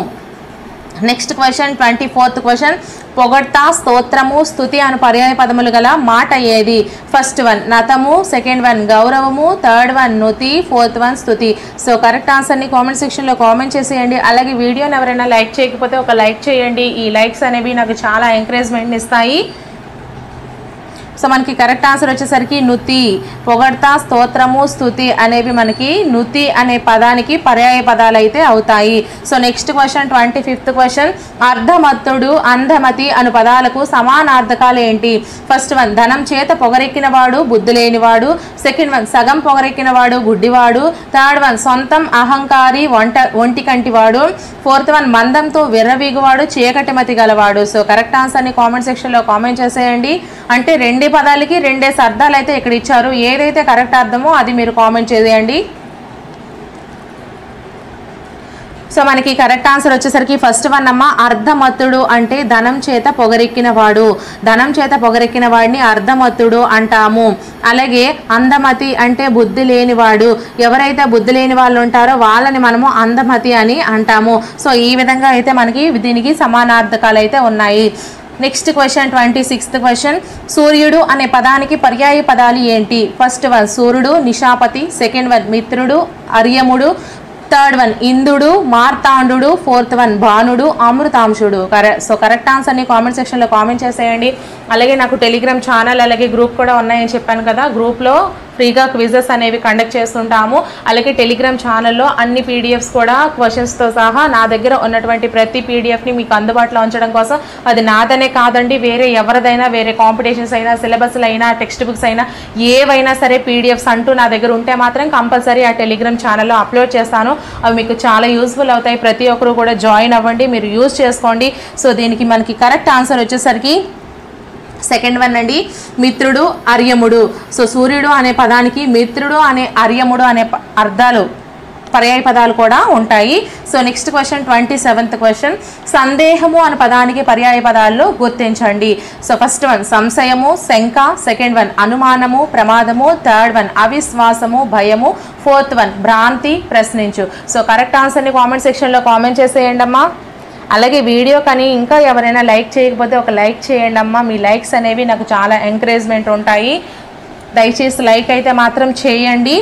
నెక్స్ట్ క్వశ్చన్ 24th క్వశ్చన్, పొగడ్త, స్తోత్రము, స్తుతి అను పర్యాయ పదములు గల మాట ఏది? ఫస్ట్ వన్ నతము, సెకండ్ వన్ గౌరవము, థర్డ్ వన్ నుతి, ఫోర్త్ వన్ స్తుతి. సో కరెక్ట్ ఆన్సర్ని కామెంట్ సెక్షన్లో కామెంట్ చేసేయండి. అలాగే వీడియోని ఎవరైనా లైక్ చేయకపోతే ఒక లైక్ చేయండి. ఈ లైక్స్ అనేవి నాకు చాలా ఎంకరేజ్మెంట్ ఇస్తాయి. సో మనకి కరెక్ట్ ఆన్సర్ వచ్చేసరికి నుతి. పొగడ్త, స్తోత్రము, స్తుతి అనేవి మనకి నుతి అనే పదానికి పర్యాయ పదాలు అయితే అవుతాయి. So next question 25th question, అర్ధమత్తుడు, అంధమతి అను పదాలకు సమానార్థకాలు ఏంటి? ఫస్ట్ వన్ ధనం చేత పొగరెక్కిన వాడు, బుద్ధి లేనివాడు. సెకండ్ వన్ సగం పొగరెక్కిన వాడు, గుడ్డివాడు. థర్డ్ వన్ సొంతం, అహంకారి, ఒంటి కంటివాడు. ఫోర్త్ వన్ మందంతో విర్రవీగువాడు, చీకటిమతి గలవాడు. సో కరెక్ట్ ఆన్సర్ని కామెంట్ సెక్షన్లో కామెంట్ చేసేయండి. అంటే రెండే పదాలకి రెండేసి అర్థాలు అయితే ఇక్కడ ఇచ్చారు. ఏదైతే కరెక్ట్ అర్థమో అది మీరు కామెంట్ చేయండి. సో మనకి కరెక్ట్ ఆన్సర్ వచ్చేసరికి ఫస్ట్ వన్ అమ్మ, అర్ధమత్తుడు అంటే ధనం చేత పొగరెక్కిన వాడు. ధనం చేత పొగరెక్కిన వాడిని అర్ధమత్తుడు అంటాము. అలాగే అందమతి అంటే బుద్ధి లేనివాడు. ఎవరైతే బుద్ధి లేని వాళ్ళు ఉంటారో వాళ్ళని మనము అందమతి అని అంటాము. సో ఈ విధంగా అయితే మనకి దీనికి సమానార్థకాలు అయితే ఉన్నాయి. నెక్స్ట్ క్వశ్చన్ 26th క్వశ్చన్, సూర్యుడు అనే పదానికి పర్యాయ పదాలు ఏంటి? ఫస్ట్ వన్ సూర్యుడు, నిశాపతి. సెకండ్ వన్ మిత్రుడు, అర్యముడు. థర్డ్ వన్ ఇంద్రుడు, మార్తాండు. ఫోర్త్ వన్ భానుడు, అమృతాంశుడు. సో కరెక్ట్ ఆన్సర్ని కామెంట్ సెక్షన్లో కామెంట్ చేసేయండి. అలాగే నాకు టెలిగ్రామ్ ఛానల్ అలాగే గ్రూప్ కూడా ఉన్నాయని చెప్పాను కదా, గ్రూప్లో ఫ్రీగా క్విజెస్ అనేవి కండక్ట్ చేస్తుంటాము. అలాగే టెలిగ్రామ్ ఛానల్లో అన్ని పీడిఎఫ్స్ కూడా క్వశ్చన్స్తో సహా నా దగ్గర ఉన్నటువంటి ప్రతి పీడిఎఫ్ని మీకు అందుబాటులో ఉంచడం కోసం, అది నాదనే కాదండి, వేరే ఎవరిదైనా, వేరే కాంపిటీషన్స్ అయినా, సిలబస్లు అయినా, టెక్స్ట్ బుక్స్ అయినా, ఏవైనా సరే పీడిఎఫ్స్ అంటూ నా దగ్గర ఉంటే మాత్రం కంపల్సరీ ఆ టెలిగ్రామ్ ఛానల్లో అప్లోడ్ చేస్తాను. అవి మీకు చాలా యూస్ఫుల్ అవుతాయి. ప్రతి ఒక్కరు కూడా జాయిన్ అవ్వండి, మీరు యూజ్ చేసుకోండి. సో దీనికి మనకి కరెక్ట్ ఆన్సర్ వచ్చేసరికి సెకండ్ వన్ అండి, మిత్రుడు, అర్యముడు. సో సూర్యుడు అనే పదానికి మిత్రుడు అనే అర్యముడు అనే అర్థాలు పర్యాయ పదాలు కూడా ఉంటాయి. So next question 27th question, సందేహము అనే పదానికి పర్యాయ పదాల్లో గుర్తించండి. సో ఫస్ట్ వన్ సంశయము, శంక. సెకండ్ వన్ అనుమానము, ప్రమాదము. థర్డ్ వన్ అవిశ్వాసము, భయము. ఫోర్త్ వన్ భ్రాంతి, ప్రశ్నించు. సో కరెక్ట్ ఆన్సర్ని కామెంట్ సెక్షన్లో కామెంట్ చేసేయండి అమ్మా. అలాగే వీడియో కానీ ఇంకా ఎవరైనా లైక్ చేయకపోతే ఒక లైక్ చేయండి అమ్మా. మీ లైక్స్ అనేవి నాకు చాలా ఎంకరేజ్మెంట్ ఉంటాయి. దయచేసి లైక్ అయితే మాత్రం చేయండి.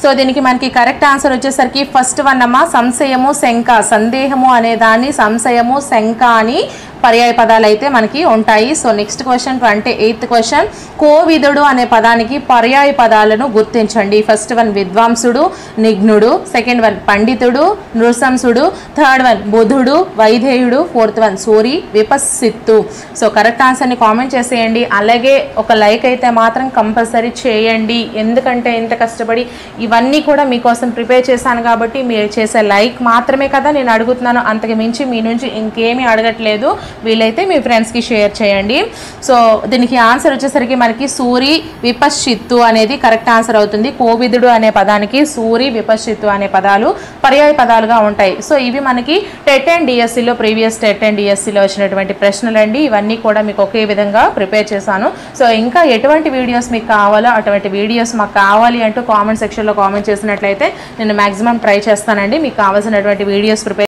సో దీనికి మనకి కరెక్ట్ ఆన్సర్ వచ్చేసరికి ఫస్ట్ వన్ అమ్మ, సంశయము, శంక. సందేహము అనే దాన్ని సంశయము, శంక అని పర్యాయ పదాలు అయితే మనకి ఉంటాయి. So next question 28th question, కోవిదుడు అనే పదానికి పర్యాయ పదాలను గుర్తించండి. ఫస్ట్ వన్ విద్వాంసుడు, నిఘ్నుడు. సెకండ్ వన్ పండితుడు, నృశంసుడు. థర్డ్ వన్ బుధుడు, వైధేయుడు. ఫోర్త్ వన్ సూరి, విపస్సిత్తు. సో కరెక్ట్ ఆన్సర్ని కామెంట్ చేసేయండి. అలాగే ఒక లైక్ అయితే మాత్రం కంపల్సరీ చేయండి. ఎందుకంటే ఇంత కష్టపడి ఇవన్నీ కూడా మీకోసం ప్రిపేర్ చేశాను కాబట్టి మీరు చేసే లైక్ మాత్రమే కదా నేను అడుగుతున్నాను. అంతకు మించి మీ నుంచి ఇంకేమీ అడగట్లేదు. వీలైతే మీ ఫ్రెండ్స్కి షేర్ చేయండి. సో దీనికి ఆన్సర్ వచ్చేసరికి మనకి సూరి, విపశ్చిత్తు అనేది కరెక్ట్ ఆన్సర్ అవుతుంది. కోవిదుడు అనే పదానికి సూరి, విపశ్చిత్తు అనే పదాలు పర్యాయ పదాలుగా ఉంటాయి. సో ఇవి మనకి టెట్ అండ్ డిఎస్సిలో, ప్రీవియస్ టెట్ అండ్ డిఎస్సిలో వచ్చినటువంటి ప్రశ్నలండి. ఇవన్నీ కూడా మీకు ఒకే విధంగా ప్రిపేర్ చేశాను. సో ఇంకా ఎటువంటి వీడియోస్ మీకు కావాలో అటువంటి వీడియోస్ మాకు కావాలి అంటూ కామెంట్ సెక్షన్లో కామెంట్ చేసినట్లయితే నేను మ్యాక్సిమం ట్రై చేస్తానండి. మీకు కావాల్సినటువంటి వీడియోస్ ప్రిపేర్